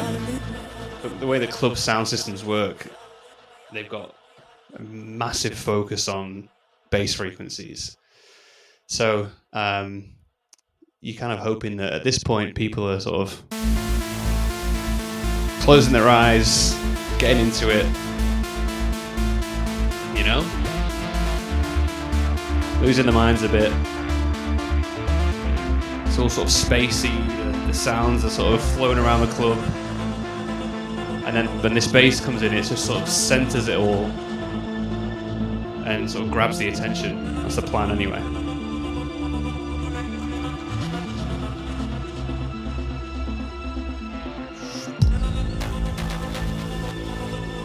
the way the club sound systems work, they've got a massive focus on bass frequencies. So you're kind of hoping that at this point people are sort of closing their eyes, getting into it, you know? Losing their minds a bit. It's all sort of spacey, the sounds are sort of flowing around the club. And then when this bass comes in, it just sort of centers it all and sort of grabs the attention. That's the plan anyway.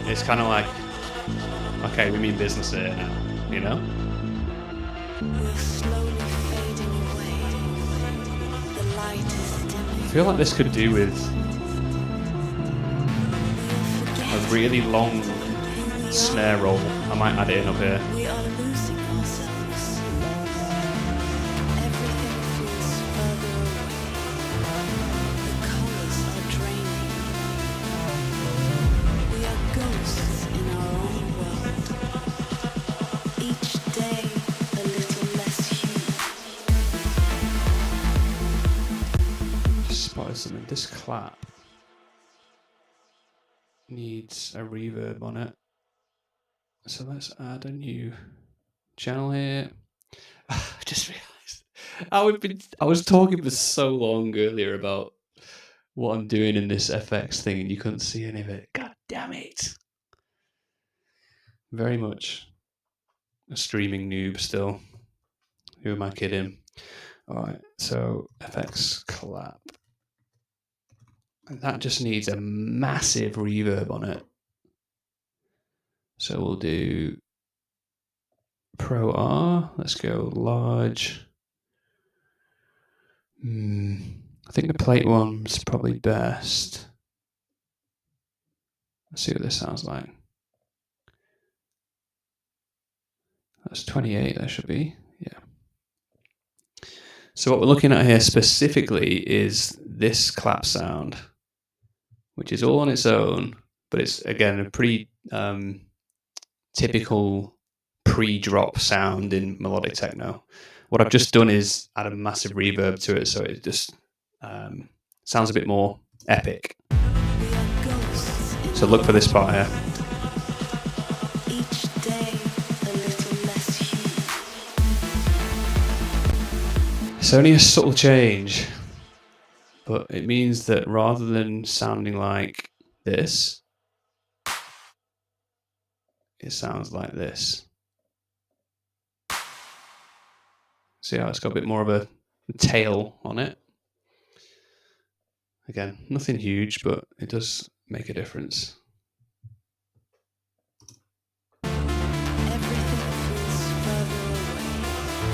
It's kind of like, okay, we mean business here now, you know? We're slowly fading away. The light is dimming. I feel like this could do with a really long snare roll. I might add it in up here. We are losing ourselves. Everything feels further away. The colors are draining. We are ghosts in our own world. Each day a little less human. Just spotted something. This clap needs a reverb on it. So let's add a new channel here. I just realised I was talking for so long earlier about what I'm doing in this FX thing and you couldn't see any of it. God damn it. Very much a streaming noob still. Who am I kidding? Alright, so FX clap. And that just needs a massive reverb on it. So we'll do Pro R. Let's go large. I think the plate one's probably best. Let's see what this sounds like. That's 28, that should be. Yeah. So what we're looking at here specifically is this clap sound, which is all on its own, but it's, again, a pretty typical pre-drop sound in melodic techno. What I've just done is add a massive reverb to it, so it just sounds a bit more epic. So look for this part here. Each day a little less human. It's only a subtle change, but it means that rather than sounding like this, it sounds like this. See how it's got a bit more of a tail on it? Again, nothing huge, but it does make a difference. Everything feels further away.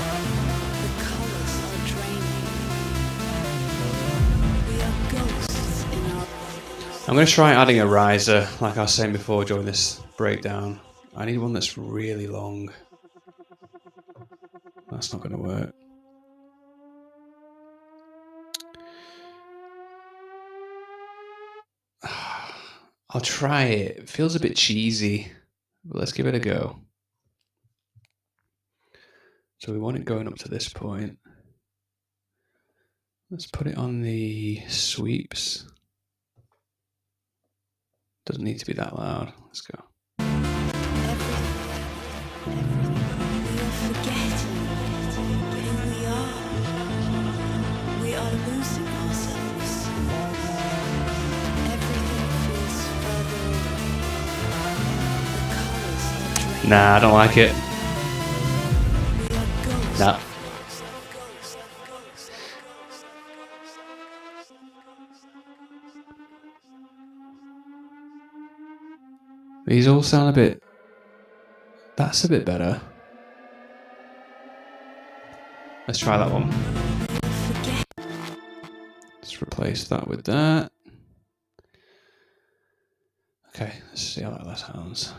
I'm going to try adding a riser, like I was saying before during this breakdown. I need one that's really long. That's not going to work. I'll try it. It feels a bit cheesy, but let's give it a go. So we want it going up to this point. Let's put it on the sweeps. Doesn't need to be that loud. Let's go. Nah, I don't like it. Nah. These all sound a bit... That's a bit better. Let's try that one. Let's replace that with that. Okay, let's see how that sounds.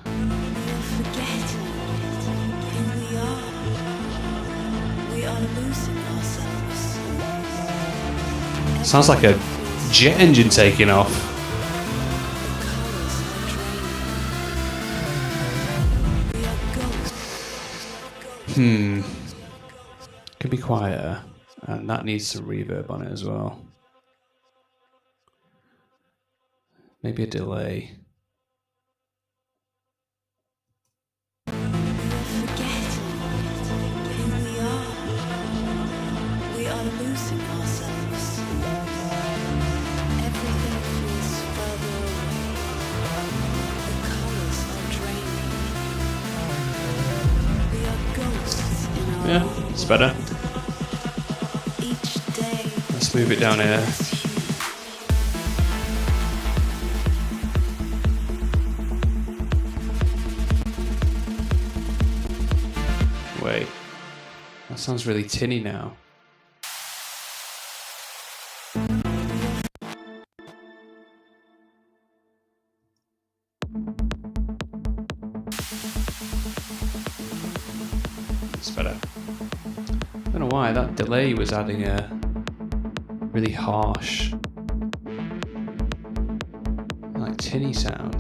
Sounds like a jet engine taking off. Could be quieter, and that needs some reverb on it as well. Maybe a delay. Yeah, it's better. Let's move it down here. Wait, that sounds really tinny now. It's better. I don't know why, that delay was adding a really harsh, like tinny sound.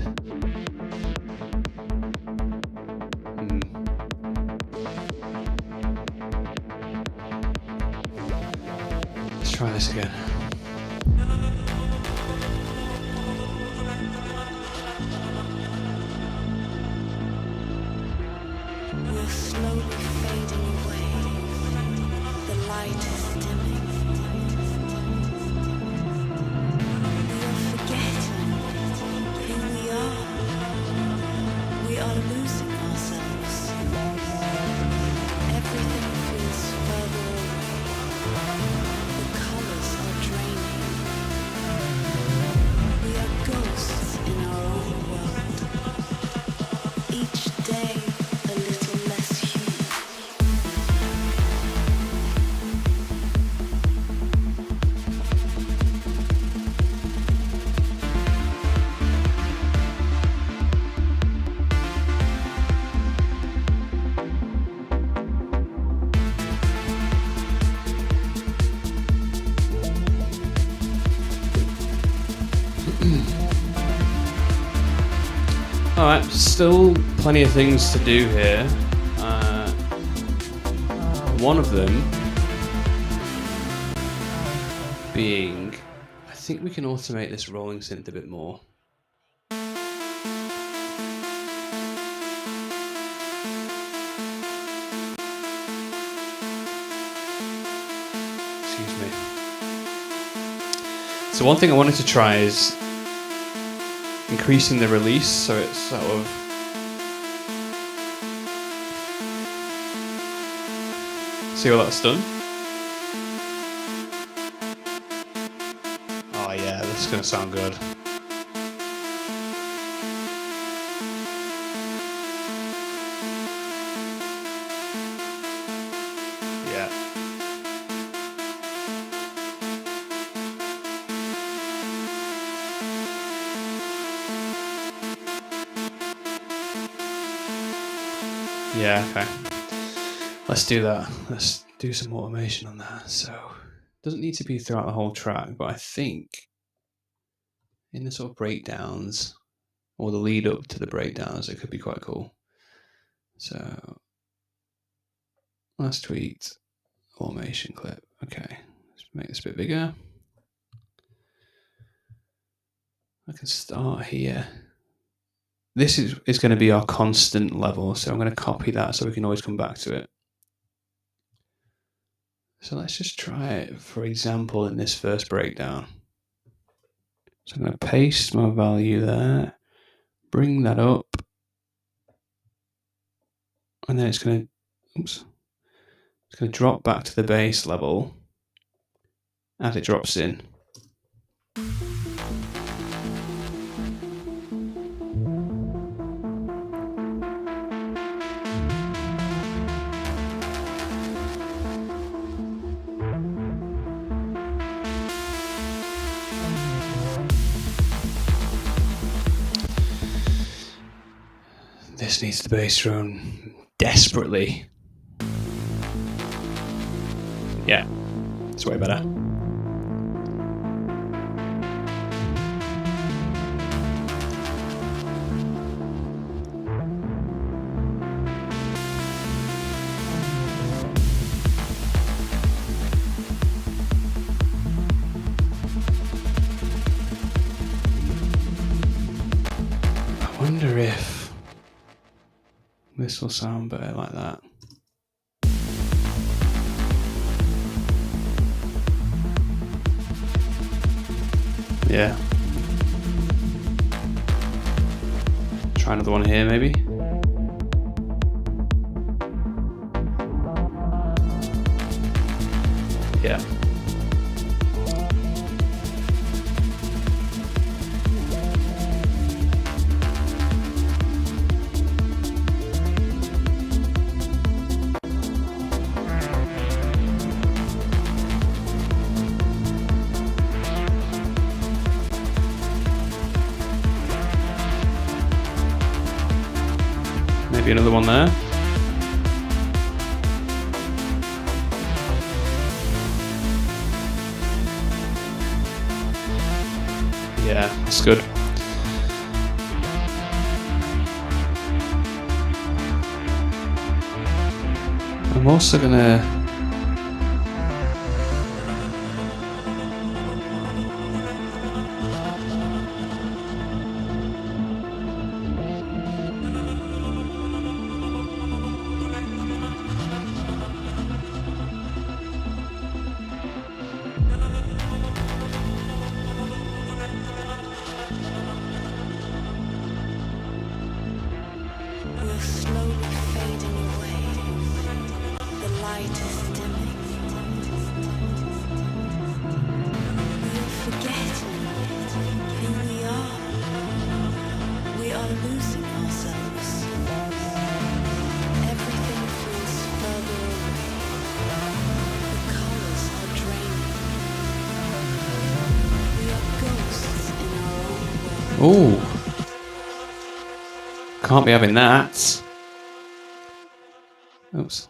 Let's try this again. We're slowly fading away. The light is dimming. We are forgetting who we are. We are losing ourselves. Everything feels further away. The colors are draining. We are ghosts in our own world. Each day a little less human. Alright, still plenty of things to do here. One of them being, I think we can automate this rolling synth a bit more. Excuse me. So one thing I wanted to try is increasing the release so it's sort of see what that's done. Oh yeah, this is gonna sound good. Yeah. Yeah, okay. Let's do that. Let's do some automation on that. So, it doesn't need to be throughout the whole track, but I think in the sort of breakdowns or the lead up to the breakdowns, it could be quite cool. So, last tweet, automation clip. Okay, let's make this a bit bigger. I can start here. This is going to be our constant level, so I'm going to copy that so we can always come back to it. So let's just try it, for example, in this first breakdown. So I'm going to paste my value there, bring that up, and then it's going to drop back to the bass level as it drops in. This needs the bass drum desperately. Yeah, it's way better. I wonder if this will sound better like that. Yeah. Try another one here, maybe. Yeah. Maybe another one there. Yeah, that's good. I'm also gonna We're slowly fading away. The light is dimming. We are forgetting who we are. We are losing ourselves. Everything feels further away. The colors are draining. We are ghosts in our own world. Ooh. Can't be having that. Oops.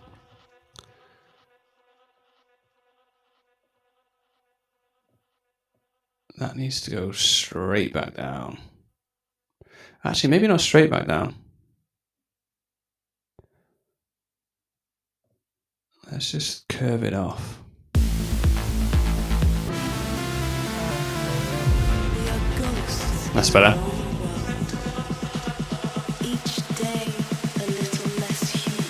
That needs to go straight back down. Actually, maybe not straight back down. Let's just curve it off. We are ghosts. That's better. Each day a little less human.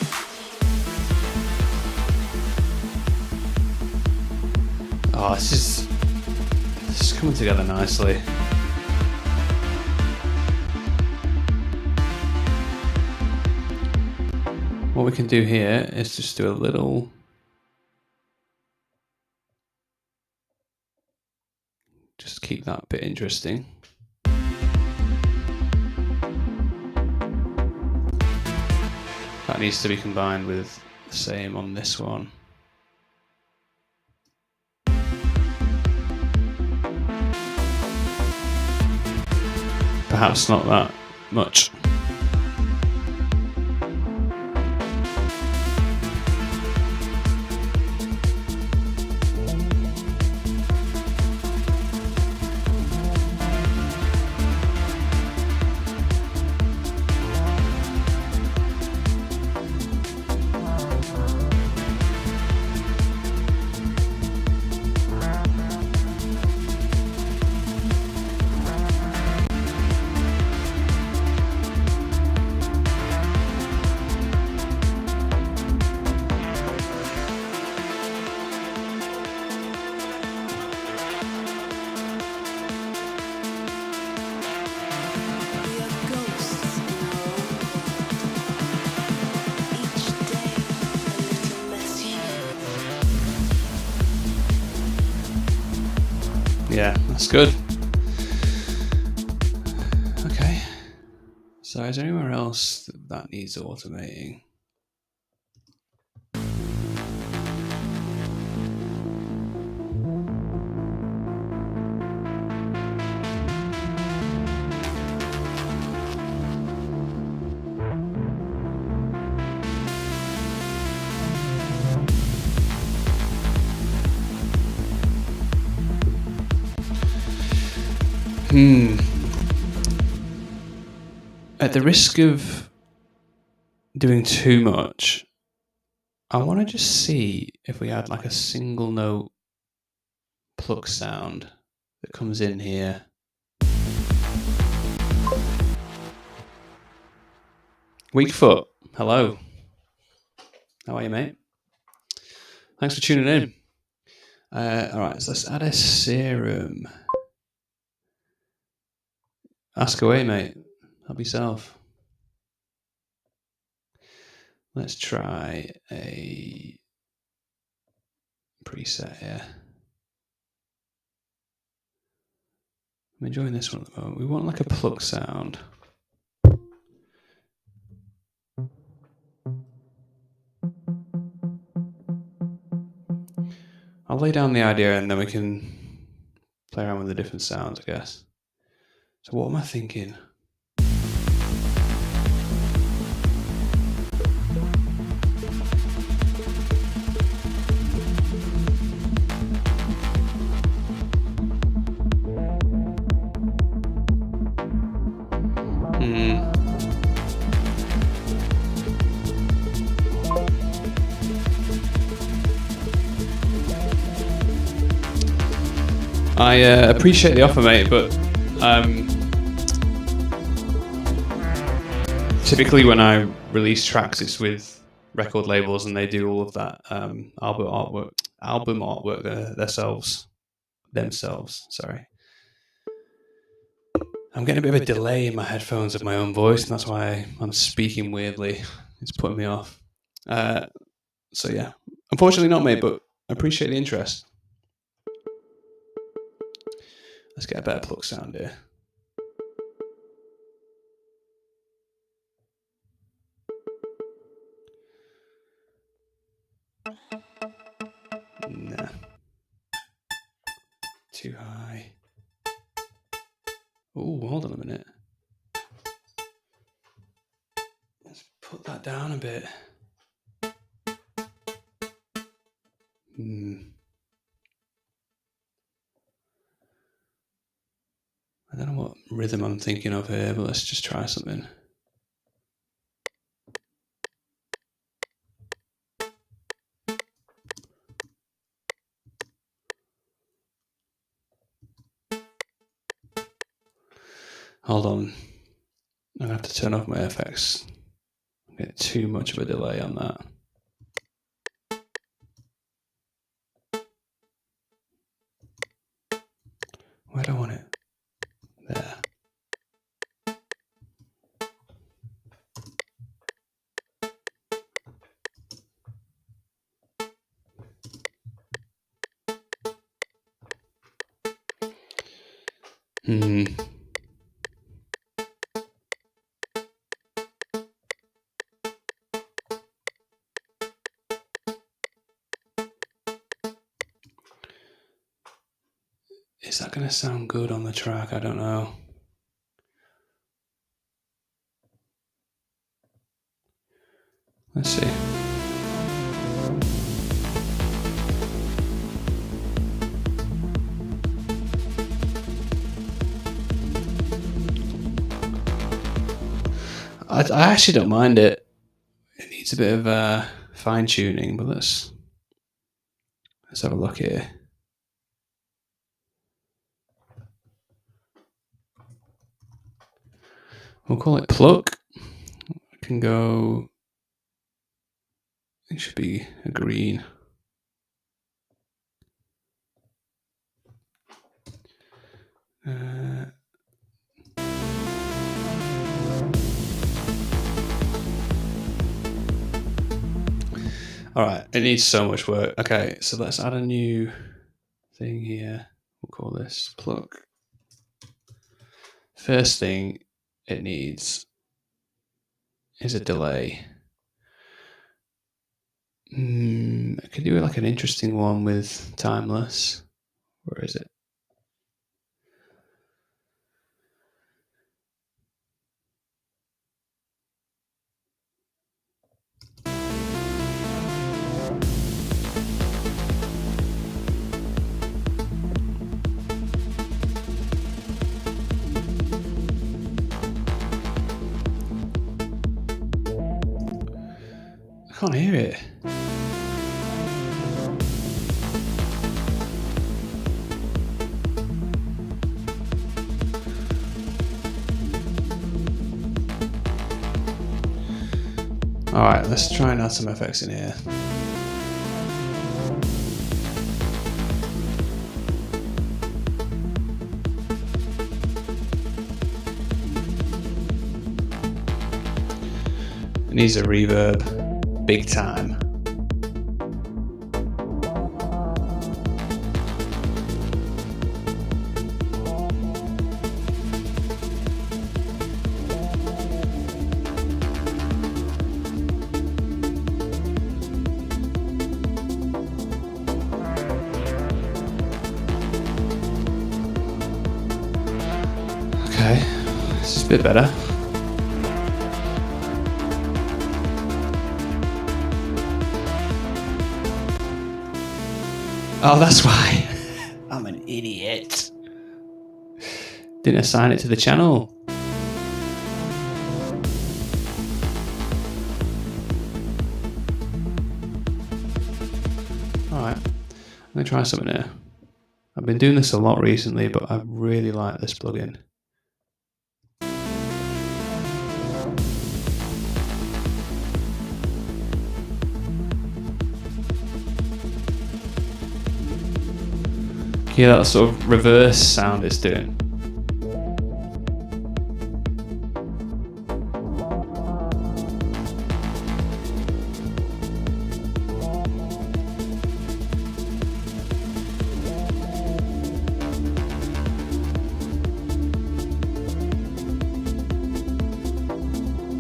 Oh, this is coming together nicely. What we can do here is just do a little just keep that bit interesting. That needs to be combined with the same on this one. Perhaps not that much. Yeah, that's good. Okay. So is there anywhere else that needs automating? At the risk of doing too much, I want to just see if we had like a single note pluck sound that comes in here. Weak Foot, hello. How are you, mate? Thanks for tuning in. Alright, so let's add a serum. Ask away, mate. Help yourself. Let's try a preset here. I'm enjoying this one at the moment. We want like a pluck sound. I'll lay down the idea and then we can play around with the different sounds, I guess. So what am I thinking? I appreciate the offer, mate, but typically when I release tracks, it's with record labels and they do all of that album artwork themselves. Sorry, I'm getting a bit of a delay in my headphones of my own voice, and that's why I'm speaking weirdly. It's putting me off. So yeah, unfortunately not, mate, but I appreciate the interest. Let's get a better pluck sound here. Nah. Too high. Oh, hold on a minute. Let's put that down a bit. I don't know what rhythm I'm thinking of here, but let's just try something. Hold on. I'm going to have to turn off my FX. I get too much of a delay on that. Where do I want it? There. Is that going to sound good on the track? I don't know. Let's see. I actually don't mind it. It needs a bit of fine tuning, but let's have a look here. We'll call it pluck. It can go. It should be a green. All right, it needs so much work. Okay, so let's add a new thing here. we'll call this plug. First thing it needs is a delay. I could do like an interesting one with timeless. Where is it? I can't hear it. Alright, let's try and add some effects in here. It needs a reverb, big time. Okay, this is a bit better. Oh, that's why. I'm an idiot. Didn't assign it to the channel. Alright, I'm going to try something here. I've been doing this a lot recently, but I really like this plugin. Hear that sort of reverse sound it's doing.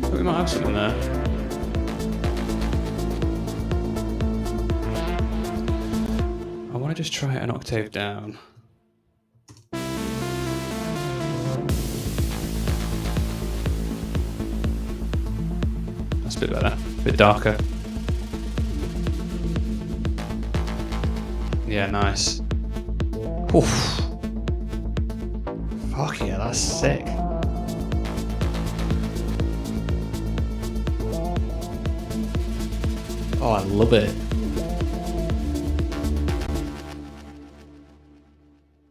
But we might have something there. I want to just try it an octave down. That's a bit better, a bit darker. Yeah, nice. Oof. Fuck yeah, that's sick. Oh, I love it.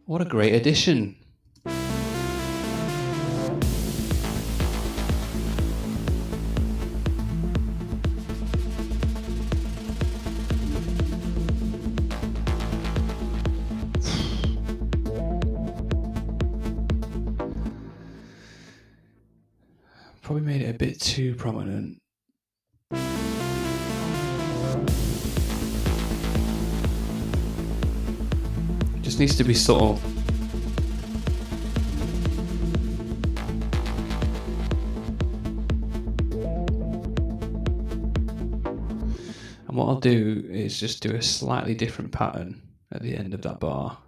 What a great addition. Probably made it a bit too prominent. Just needs to be subtle. And what I'll do is just do a slightly different pattern at the end of that bar.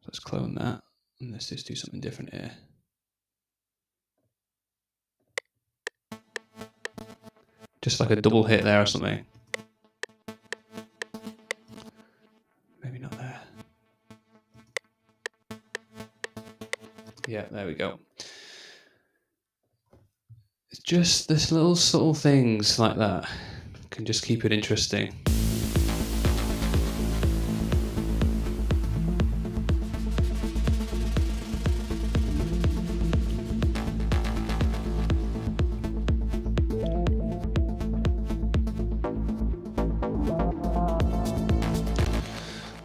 Let's clone that and let's just do something different here. Just like a double hit there or something. Maybe not there. Yeah, there we go. It's just this little subtle things like that can just keep it interesting.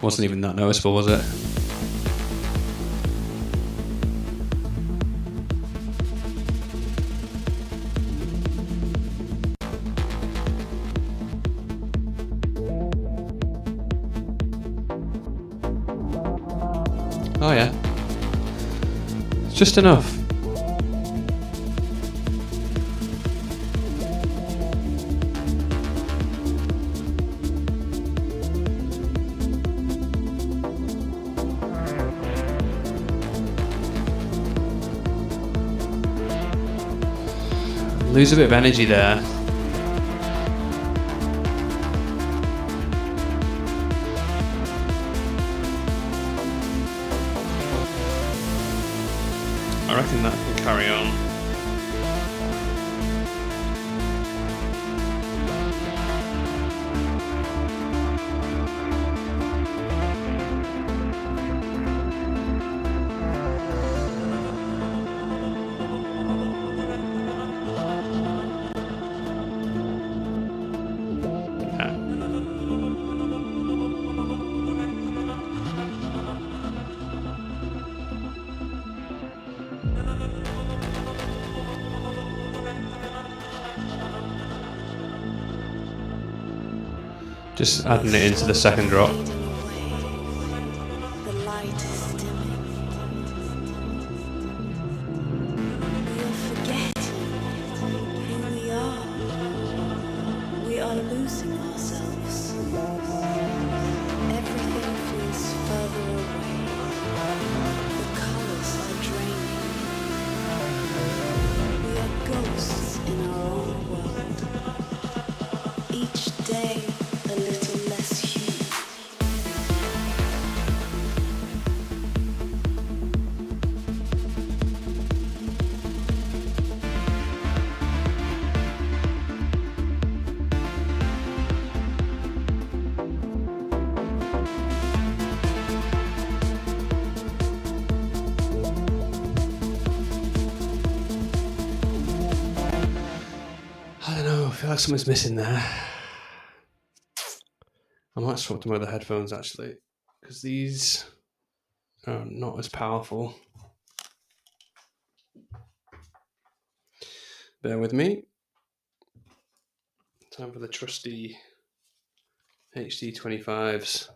Wasn't even that noticeable, was it? Oh yeah. It's just enough. Lose a bit of energy there. I reckon that can carry on. Just adding it into the second drop. The light is dimming. We are forgetting who we are. We are losing ourselves. Everything feels further away. The colors are draining. We are ghosts in our own world. Each day a little less human. I don't know, I feel like something's missing there. I might swap to my other headphones actually, because these are not as powerful. Bear with me. Time for the trusty HD25s.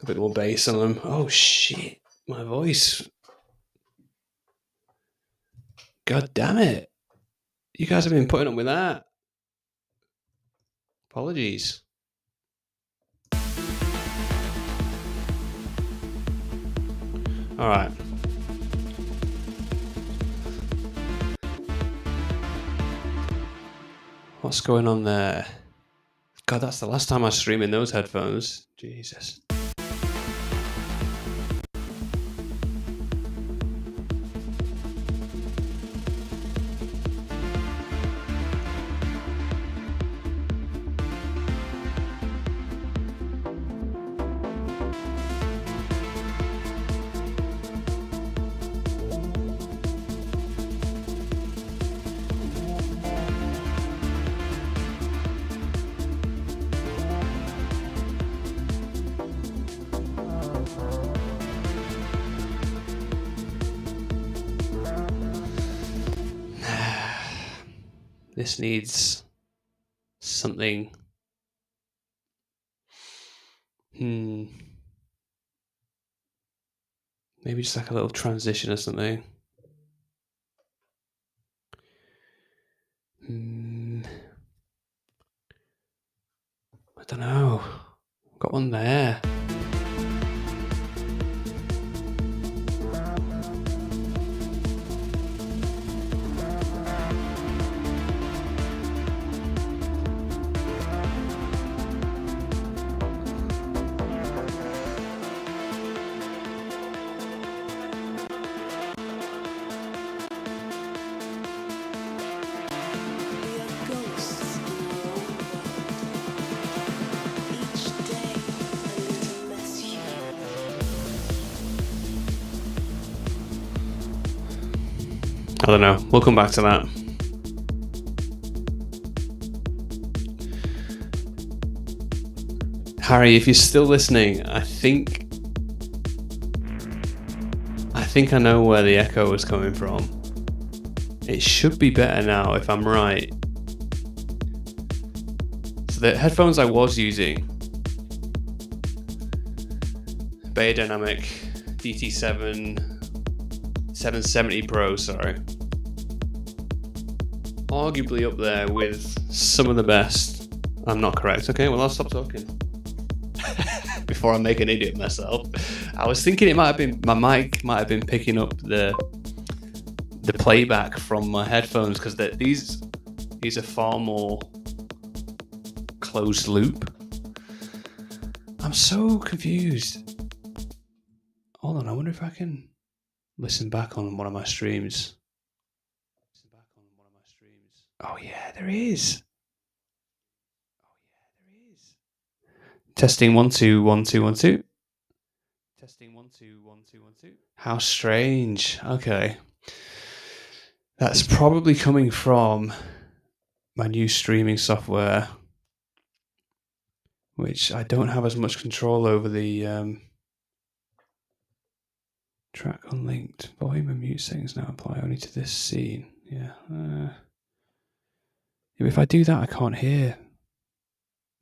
A bit more bass on them. Oh shit, my voice. God damn it. You guys have been putting up with that. Apologies. All right. What's going on there? God, that's the last time I stream in those headphones. Jesus. This needs something. Maybe just like a little transition or something. I don't know. Got one there. I don't know. We'll come back to that. Harry, if you're still listening, I think I know where the echo was coming from. It should be better now if I'm right. So the headphones I was using, Beyerdynamic DT7 770 Pro, sorry. Arguably up there with some of the best. I'm not correct. Okay, well, I'll stop talking before I make an idiot myself. I was thinking it might have been my mic might have been picking up the playback from my headphones, because these are far more closed loop. I'm so confused. Hold on, I wonder if I can listen back on one of my streams. Oh yeah, there is. Testing 1 2 1 2 1 2. Testing 1 2 1 2 1 2. How strange. Okay. That's probably coming from my new streaming software, which I don't have as much control over. The track unlinked. Volume and mute settings now apply only to this scene. Yeah. If I do that, I can't hear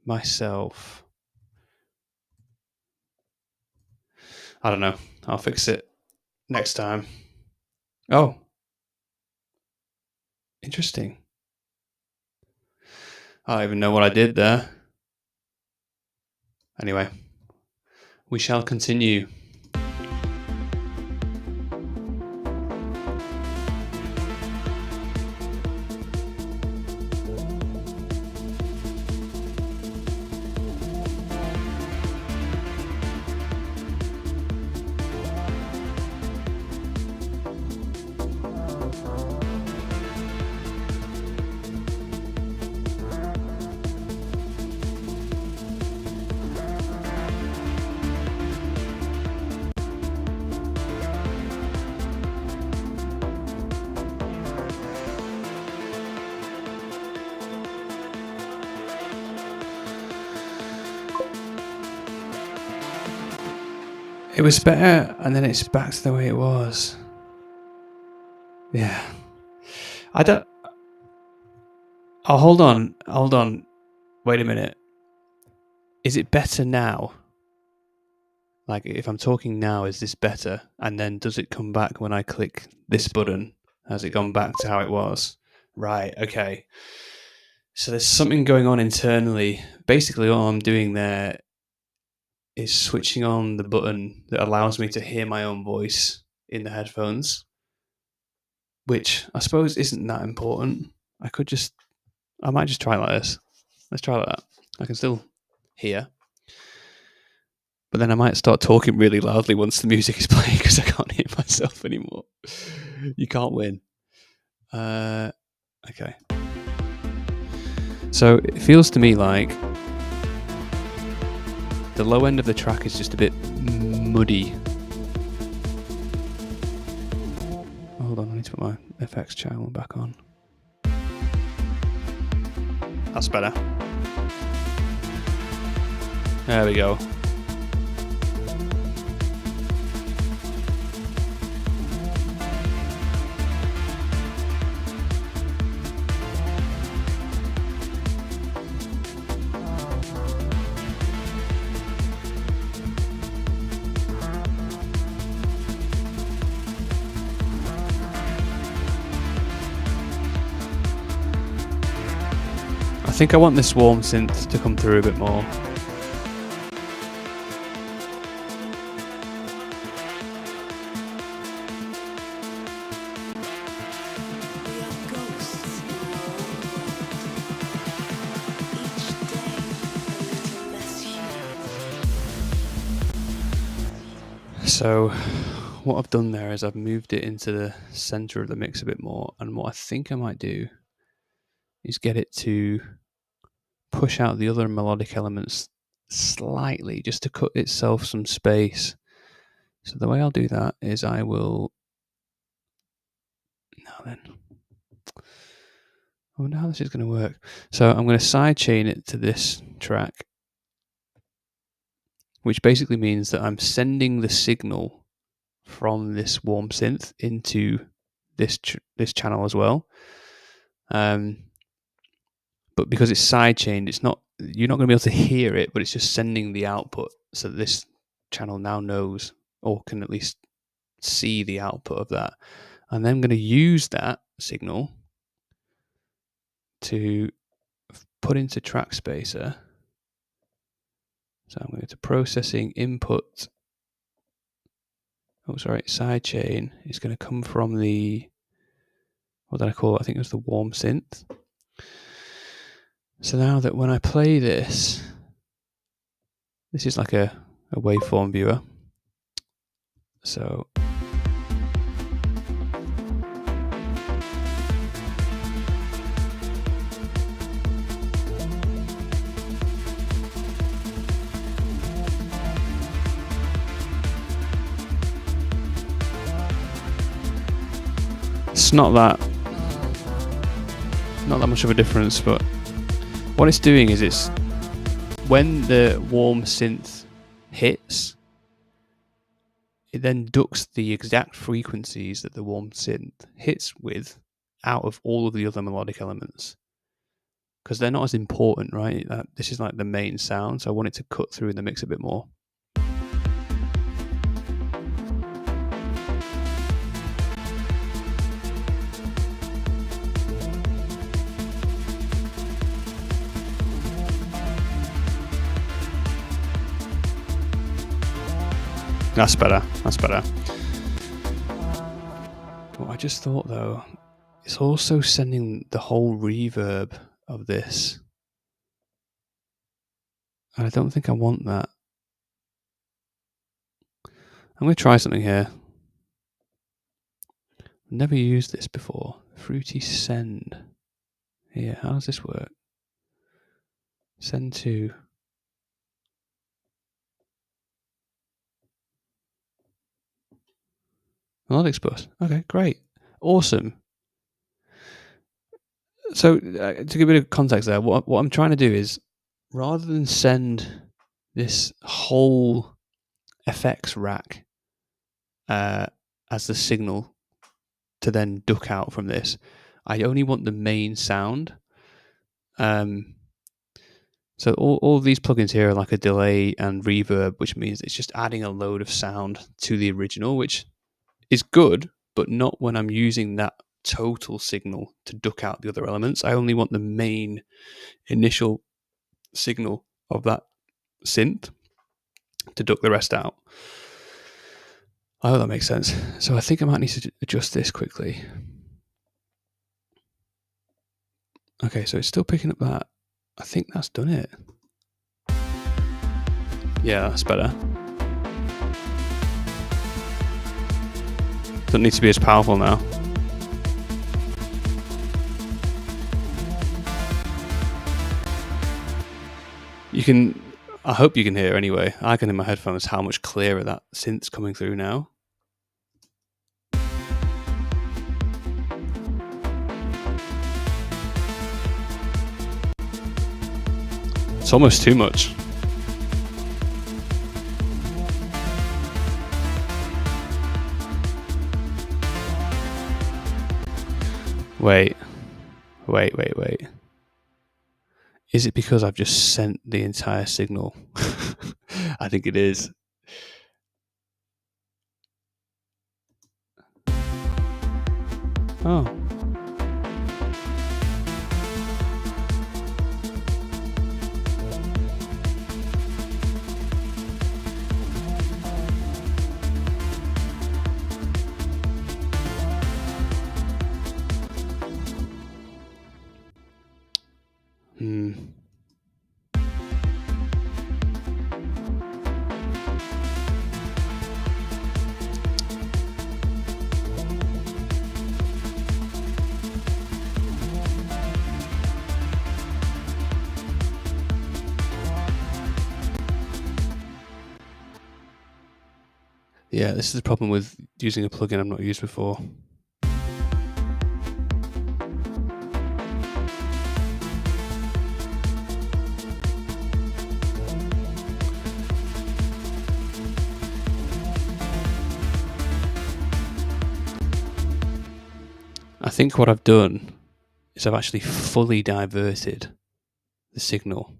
myself. I don't know. I'll fix it next time. Oh. Interesting. I don't even know what I did there. Anyway, we shall continue. It was better, and then it's back to the way it was. Yeah. I don't... Oh, hold on. Wait a minute. Is it better now? Like, if I'm talking now, is this better? And then does it come back when I click this button? Has it gone back to how it was? Right, okay. So there's something going on internally. Basically, all I'm doing there is switching on the button that allows me to hear my own voice in the headphones, which I suppose isn't that important. I might just try like this. Let's try like that. I can still hear, but then I might start talking really loudly once the music is playing because I can't hear myself anymore. You can't win. Okay. So it feels to me like the low end of the track is just a bit muddy. Hold on, I need to put my FX channel back on. That's better. There we go. I think I want this warm synth to come through a bit more. So what I've done there is I've moved it into the center of the mix a bit more, and what I think I might do is get it to push out the other melodic elements slightly, just to cut itself some space. So the way I'll do that is I will... I wonder how this is going to work. So I'm going to sidechain it to this track, which basically means that I'm sending the signal from this warm synth into this channel as well. But because it's sidechained, you're not going to be able to hear it, but it's just sending the output. So this channel now knows, or can at least see the output of that. And then I'm going to use that signal to put into track spacer. So I'm going to processing input. Oh, sorry, sidechain is going to come from the, what did I call it? I think it was the warm synth. So now that when I play this is like a waveform viewer. So it's not that much of a difference, but what it's doing is it's when the warm synth hits, it then ducks the exact frequencies that the warm synth hits with out of all of the other melodic elements, because they're not as important, right? This is like the main sound, so I want it to cut through in the mix a bit more. That's better. What I just thought though, it's also sending the whole reverb of this. And I don't think I want that. I'm going to try something here. Never used this before. Fruity send. Here, how does this work? Send to. Melodic bus. Okay, great. Awesome. So, to give a bit of context there, what I'm trying to do is, rather than send this whole FX rack as the signal to then duck out from this, I only want the main sound. So all of these plugins here are like a delay and reverb, which means it's just adding a load of sound to the original, which is good, but not when I'm using that total signal to duck out the other elements. I only want the main initial signal of that synth to duck the rest out. I hope that makes sense. So I think I might need to adjust this quickly. Okay, so it's still picking up that. I think that's done it. Yeah, that's better. Doesn't need to be as powerful now. I hope you can hear anyway. I can in my headphones how much clearer that synth's coming through now. It's almost too much. Wait. Is it because I've just sent the entire signal? I think it is. Oh. Yeah, this is the problem with using a plugin I've not used before. I think what I've done is I've actually fully diverted the signal.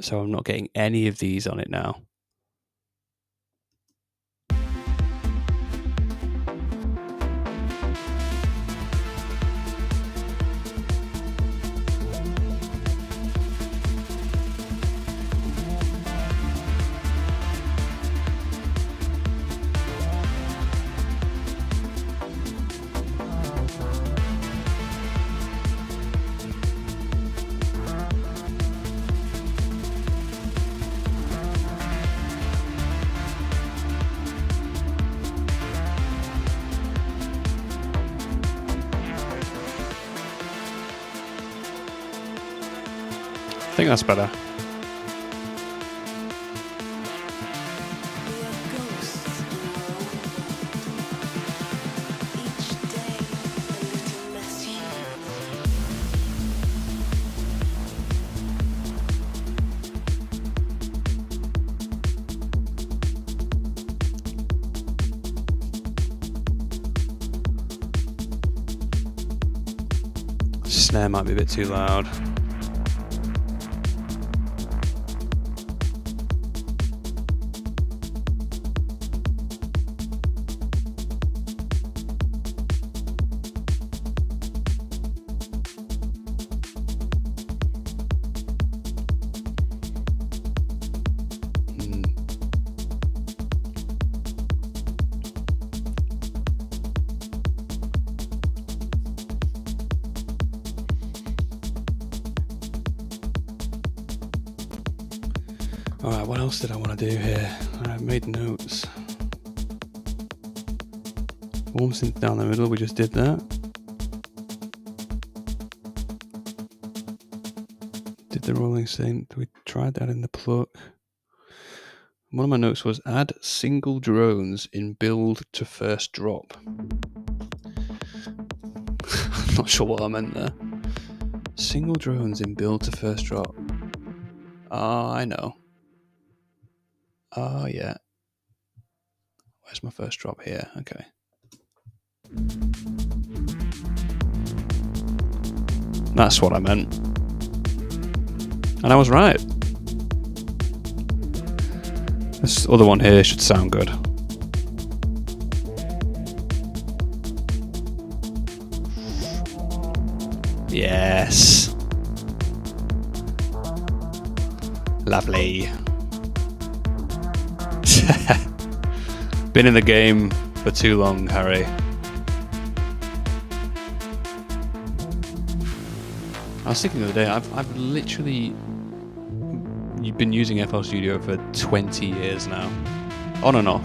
So I'm not getting any of these on it now. think that's better. We are ghosts in our own world. Each day a little less human. Snare might be a bit too loud. Alright, what else did I want to do here? I made notes. Warm synth down the middle, we just did that. Did the rolling synth, we tried that in the pluck. One of my notes was add single drones in build to first drop. I'm not sure what I meant there. Single drones in build to first drop. Oh, I know. Oh, yeah. Where's my first drop here? Okay. That's what I meant. And I was right. This other one here should sound good. Yes. Lovely. Been in the game for too long, Harry. I was thinking the other day, I've literally been using FL Studio for 20 years now, on and off.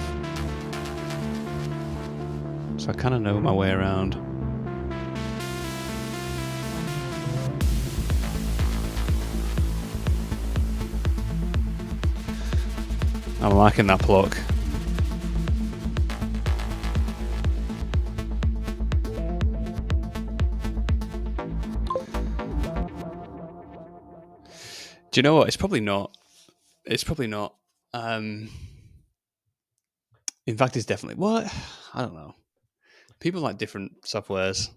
So I kind of know my way around. I'm liking that pluck. Do you know what? It's probably not. In fact, it's definitely. Well, I don't know. People like different softwares.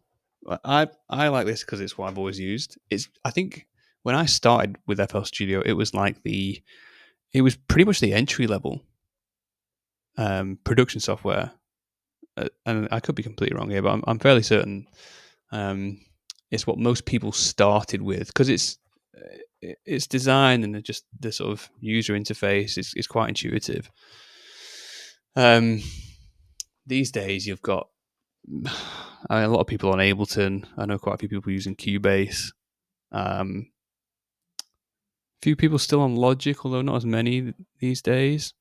I like this because it's what I've always used. I think when I started with FL Studio, it was like it was pretty much the entry level production software, and I could be completely wrong here, but I'm fairly certain it's what most people started with because its design and just the sort of user interface is quite intuitive. These days, you've got a lot of people on Ableton. I know quite a few people using Cubase. Few people still on Logic, although not as many these days.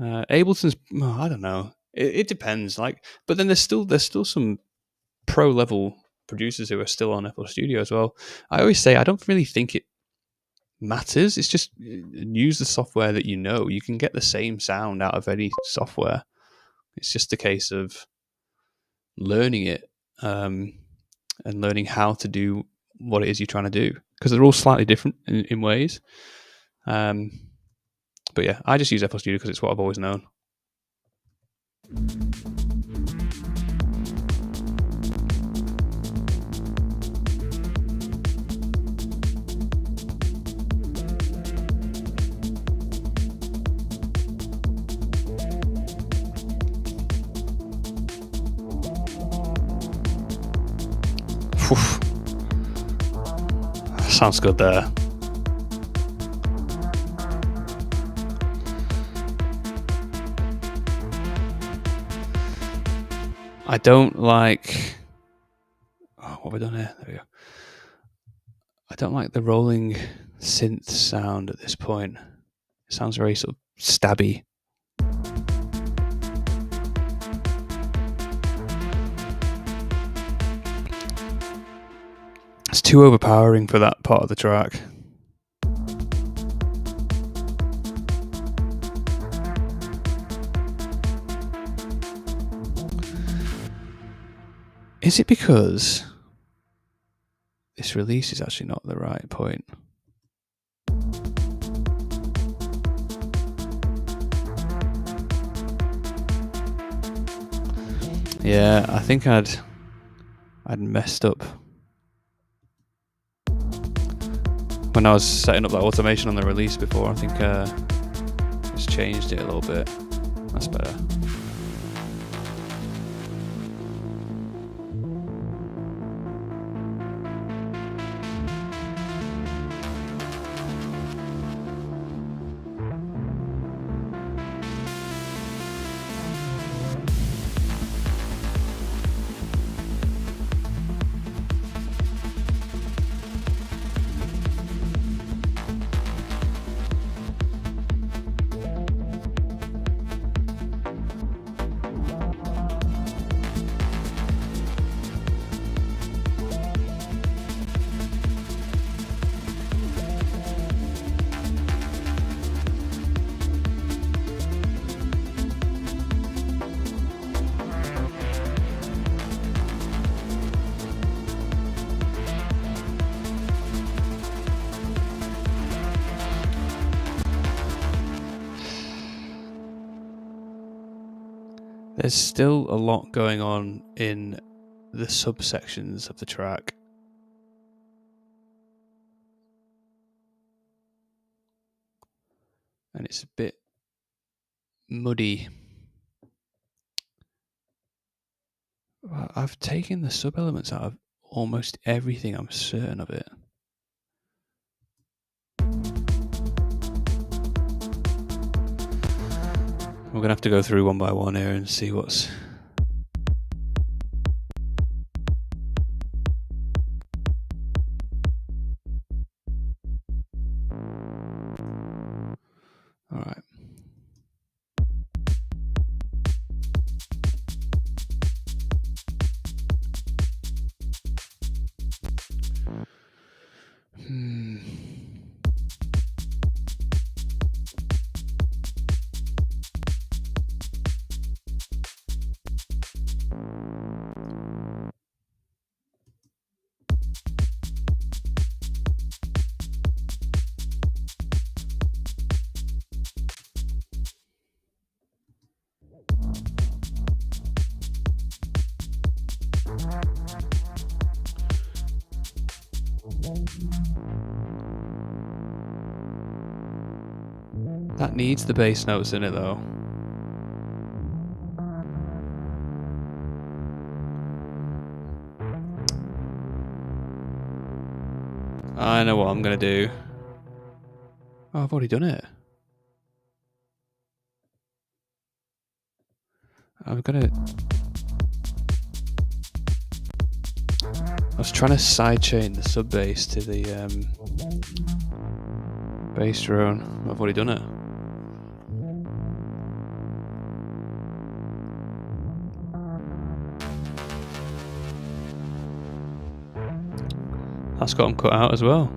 Ableton's, I don't know. It depends. But then there's still some pro level producers who are still on FL Studio as well. I always say I don't really think it matters. It's just use the software that you know. You can get the same sound out of any software. It's just a case of learning it and learning how to do what it is you're trying to do, because they're all slightly different in ways. But yeah, I just use FL Studio because it's what I've always known. Oof. Sounds good there. I don't like... what have I done here? There we go. I don't like the rolling synth sound at this point. It sounds very sort of stabby. It's too overpowering for that part of the track. Is it because this release is actually not the right point? Yeah, I think I'd messed up when I was setting up that automation on the release before. I think just changed it a little bit. That's better. There's still a lot going on in the subsections of the track. And it's a bit muddy. I've taken the sub-elements out of almost everything, I'm certain of it. We're going to have to go through one by one here and see what's... Alright. That needs the bass notes in it though. I know what I'm going to do. Oh, I've already done it. I'm going to... I was trying to sidechain the sub bass to the bass drone. I've already done it. That's got them cut out as well.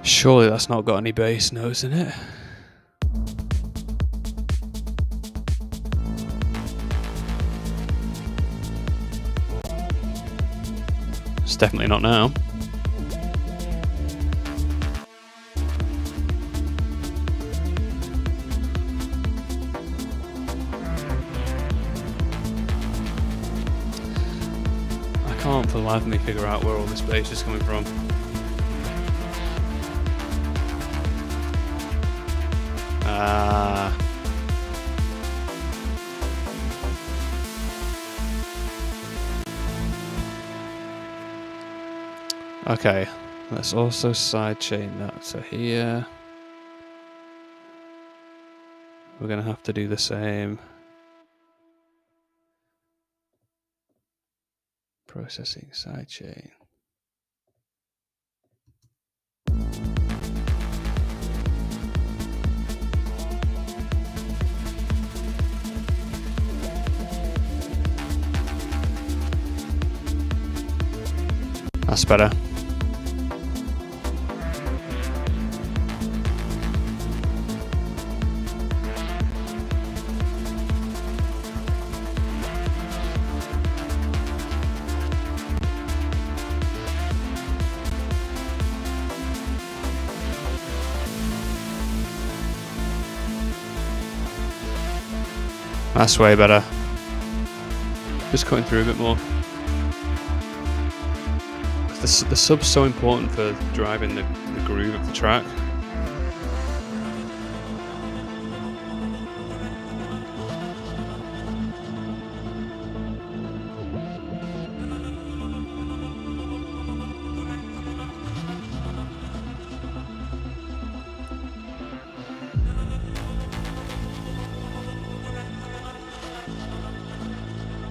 Surely that's not got any bass notes in it. It's definitely not now. I can't for the life of me figure out where all this bass is coming from. Okay, let's also sidechain that to here. We're going to have to do the same Processing sidechain. That's better. That's way better. Just cutting through a bit more. The sub's so important for driving the groove of the track.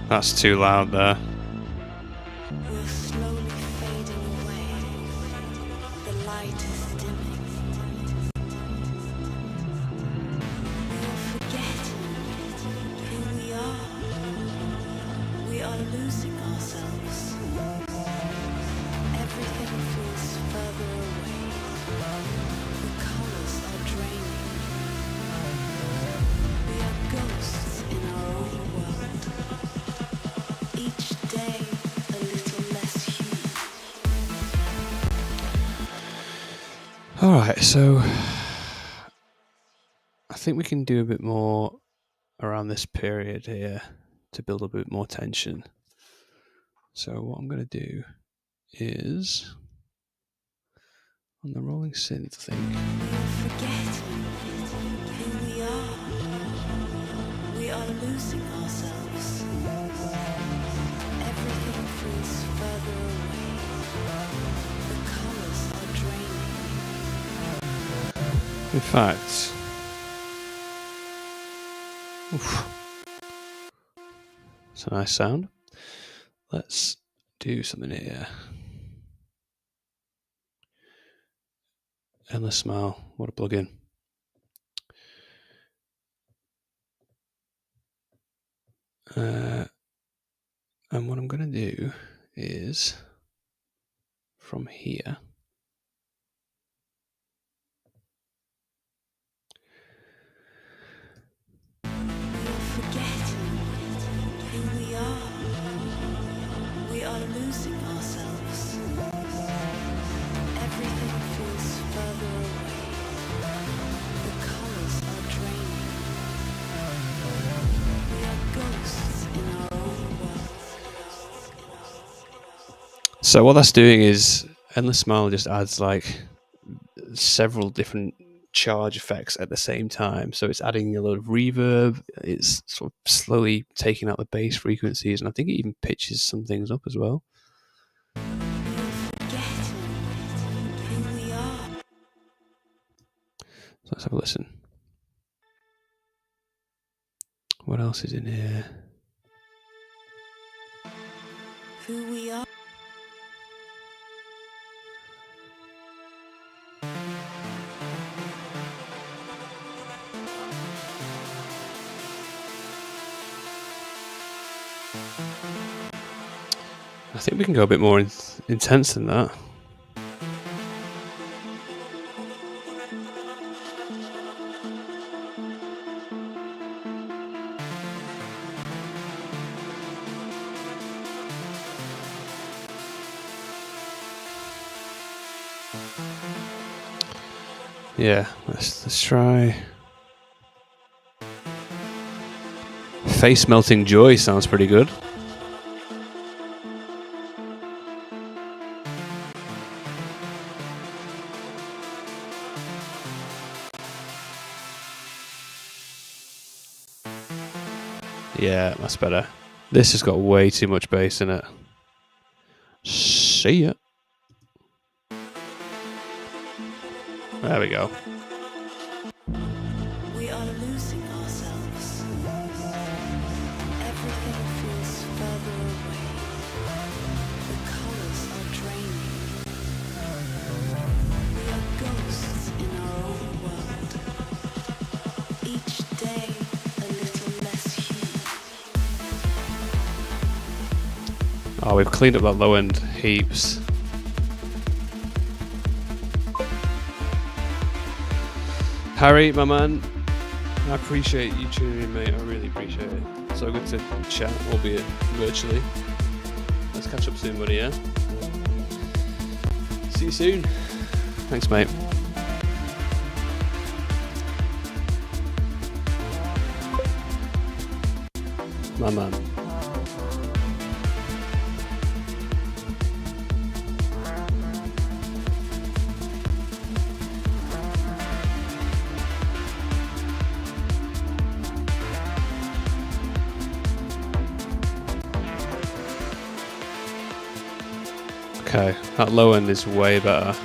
That's too loud there. We're slowly fading away. The light is dimming. We are forgetting who we are. We are losing ourselves. Everything feels further away. The colors are draining. We are ghosts in our own world. Each day a little less human. Alright, so I think we can do a bit more around this period here to build a bit more tension. So what I'm going to do is, on the rolling synth, I think. We are forgetting who we are. We are losing ourselves. Everything feels further away. The colors are draining. In fact, it's a nice sound. Let's do something here. Endless Smile, what a plugin. And what I'm going to do is, from here, We are forgetting who we are. We are losing ourselves. Everything feels further away. The colors are draining. We are ghosts in our own world. so what that's doing is Endless Smile just adds like several different charge effects at the same time. So it's adding a lot of reverb, it's sort of slowly taking out the bass frequencies, and I think it even pitches some things up as well. We are forgetting who we are. So let's have a listen. What else is in here? Who we are. I think we can go a bit more intense than that. Yeah, let's try. Face Melting Joy sounds pretty good. Yeah, that's better. This has got way too much bass in it. See ya. There we go. We are losing ourselves. Everything feels further away. Oh, we've cleaned up that low end heaps. Harry, my man, I appreciate you tuning in, mate. I really appreciate it. So good to chat, albeit virtually. Let's catch up soon, buddy, yeah? See you soon. Thanks, mate. My man. Okay, that low end is way better.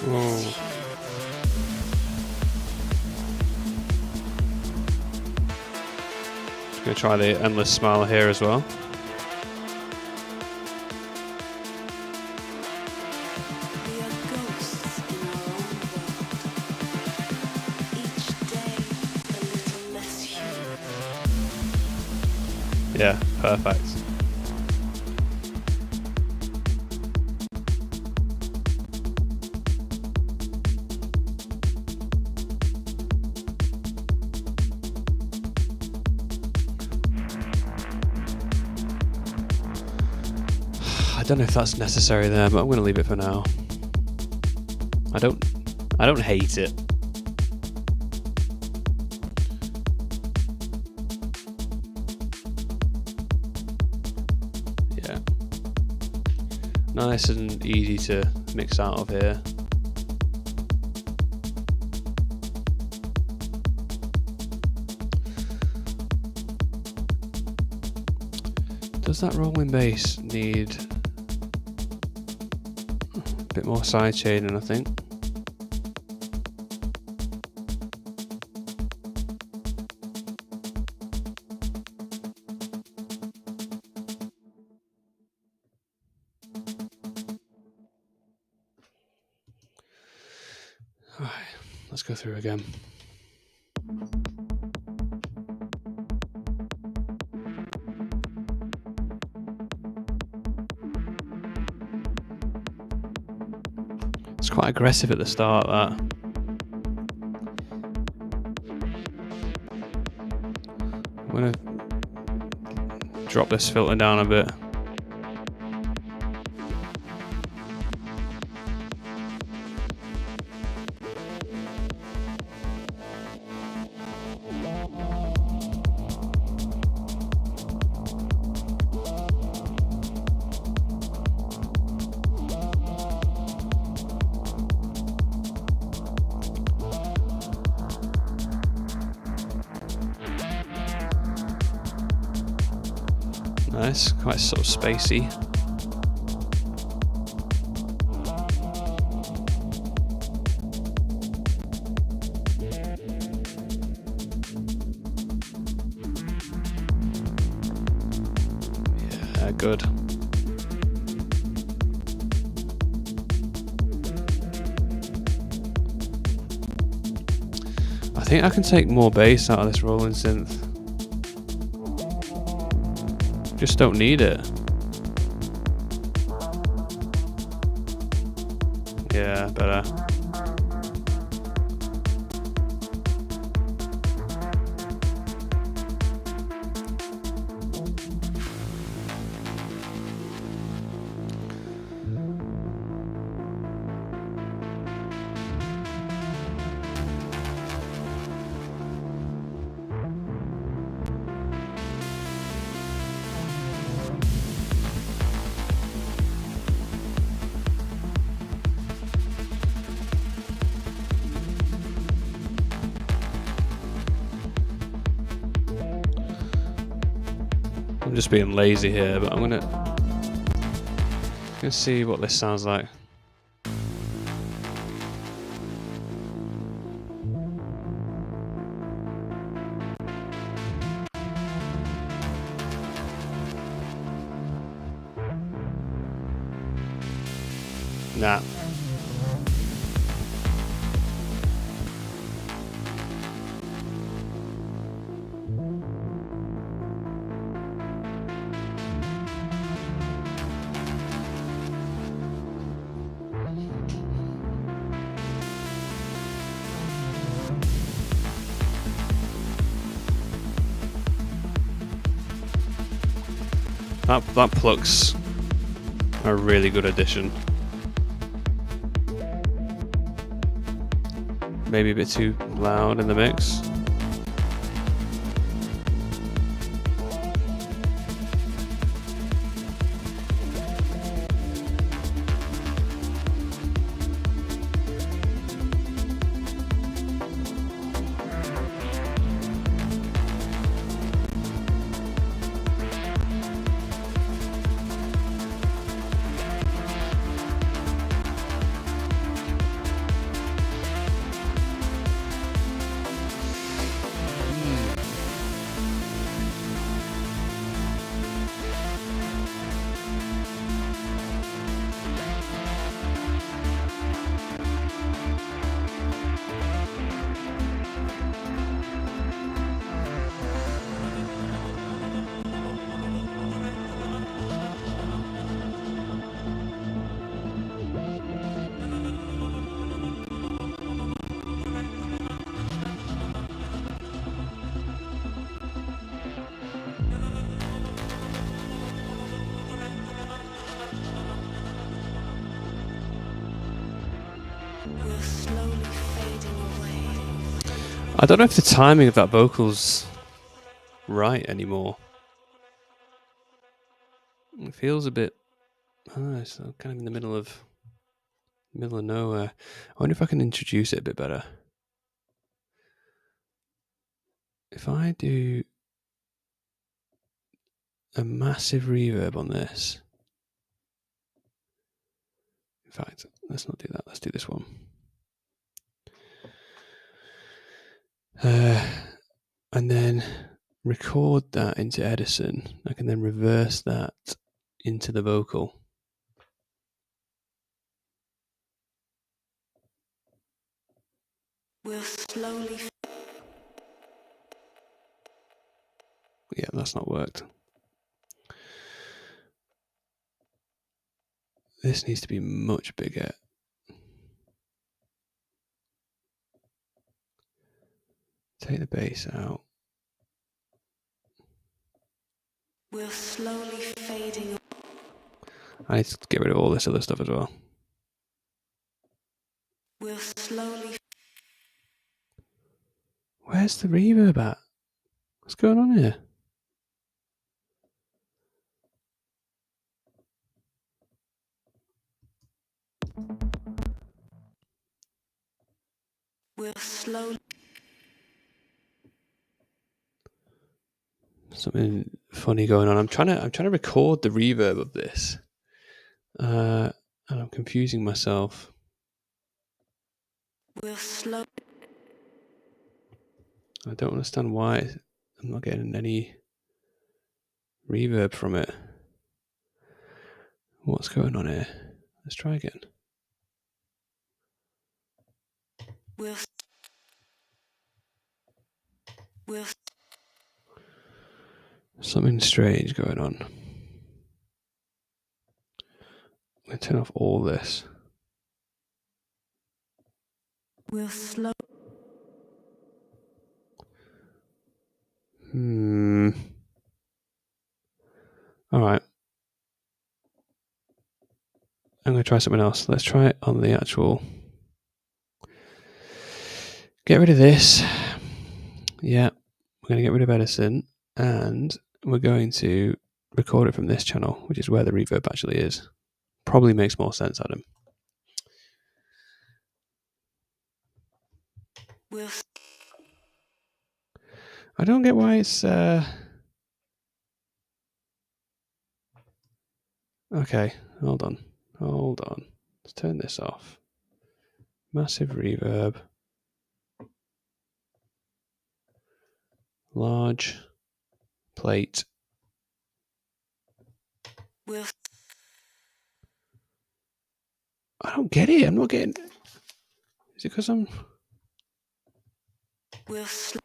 Oh. Just gonna try the endless smile here as well. Yeah, perfect. I don't know if that's necessary there, but I'm going to leave it for now. I don't hate it. Yeah. Nice and easy to mix out of here. Does that rolling bass need a bit more side chaining, I think? Alright, let's go through again. It's quite aggressive at the start, that. I'm going to drop this filter down a bit. Nice, quite sort of spacey. Yeah, good. I think I can take more bass out of this rolling synth. Just don't need it. Yeah, better. I'm just being lazy here, but I'm gonna see what this sounds like. Nah. That pluck's a really good addition. Maybe a bit too loud in the mix. We're slowly fading away. I don't know if the timing of that vocal's right anymore. It feels a bit. It's kind of in the middle of nowhere. I wonder if I can introduce it a bit better. If I do a massive reverb on this. In fact, let's not do that. Let's do this one. And then record that into Edison. I can then reverse that into the vocal. We're slowly. Yeah, that's not worked. This needs to be much bigger. Take the bass out. We're slowly fading. I need to get rid of all this other stuff as well. We're slowly. Where's the reverb at? What's going on here? We're slowly. Something funny going on. I'm trying to record the reverb of this, and I'm confusing myself. We're slow. I don't understand why I'm not getting any reverb from it. What's going on here? Let's try again. We're. We're. Something strange going on. I'm going to turn off all this. We're slow. All right. I'm going to try something else. Let's try it on the actual. Get rid of this. Yeah. We're going to get rid of Edison. And we're going to record it from this channel, which is where the reverb actually is. Probably makes more sense, Adam. We're. I don't get why it's... Okay, hold on. Let's turn this off. Massive reverb. Large plate. We're. I don't get it. I'm not getting... Is it because I'm... We're slow.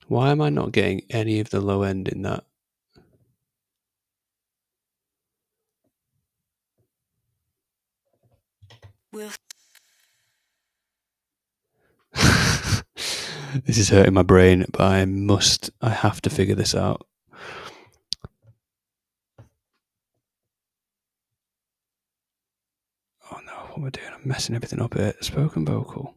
Why am I not getting any of the low end in that? We're. This is hurting my brain, but I have to figure this out. what am I doing? I'm messing everything up here. Spoken vocal.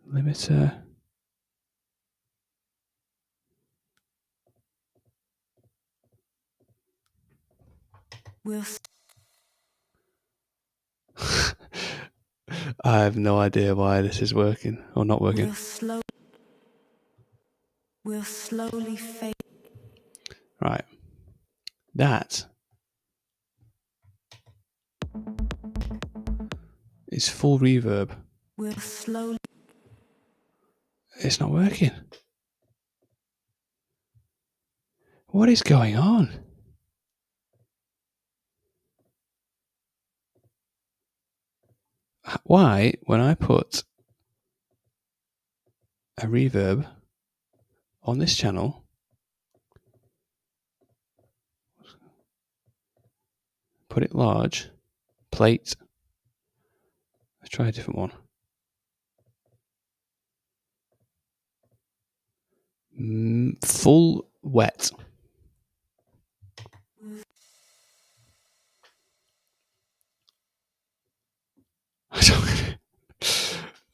Limiter. I have no idea why this is working or not working. We'll slowly fade. Right. That is full reverb. We'll slowly. It's not working. What is going on? Why, when I put a reverb on this channel, put it large, plate, let's try a different one. Full wet.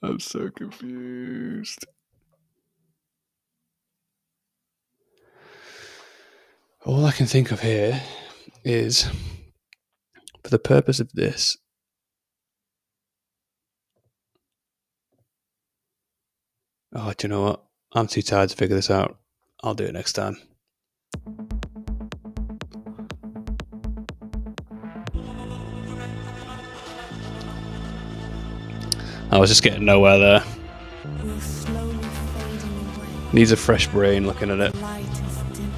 I'm so confused. All I can think of here is, for the purpose of this, do you know what? I'm too tired to figure this out. I'll do it next time. I was just getting nowhere there. We're slowly fading away. Needs a fresh brain looking at it. Light is dim.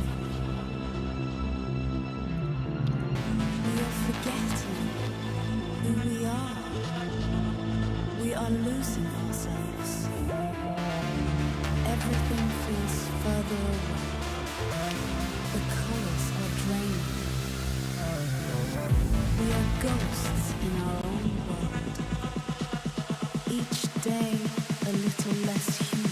We are forgetting who we are. We are losing ourselves. Everything feels further away. The colors are draining. We are ghosts in our own world. Each day a little less human.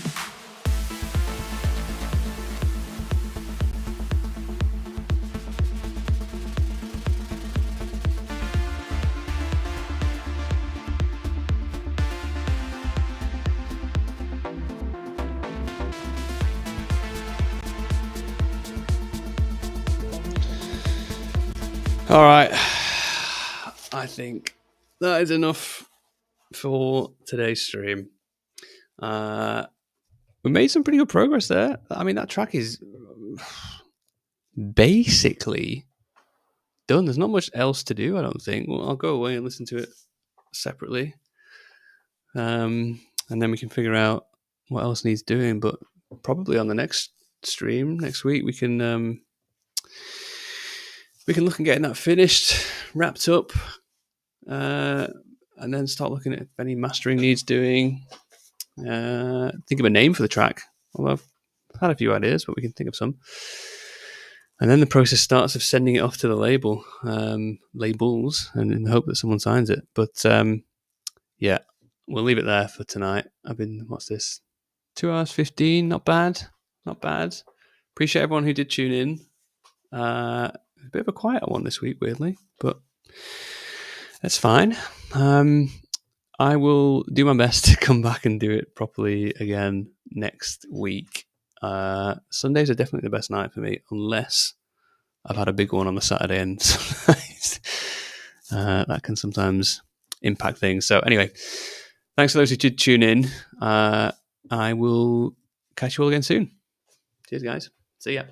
All right. I think that is enough for today's stream. We made some pretty good progress there. I mean, that track is basically done. There's not much else to do, I don't think. Well, I'll go away and listen to it separately. And then we can figure out what else needs doing. But probably on the next stream next week, we can look at getting that finished, wrapped up, and then start looking at if any mastering needs doing. Think of a name for the track. Although I've had a few ideas, but we can think of some. And then the process starts of sending it off to the labels, and in the hope that someone signs it. But yeah, we'll leave it there for tonight. What's this? 2 hours 15. Not bad. Appreciate everyone who did tune in. A bit of a quieter one this week, weirdly, but that's fine. I will do my best to come back and do it properly again next week. Sundays are definitely the best night for me, unless I've had a big one on the Saturday, and that can sometimes impact things. So anyway, thanks for those who did tune in. I will catch you all again soon. Cheers, guys. See ya.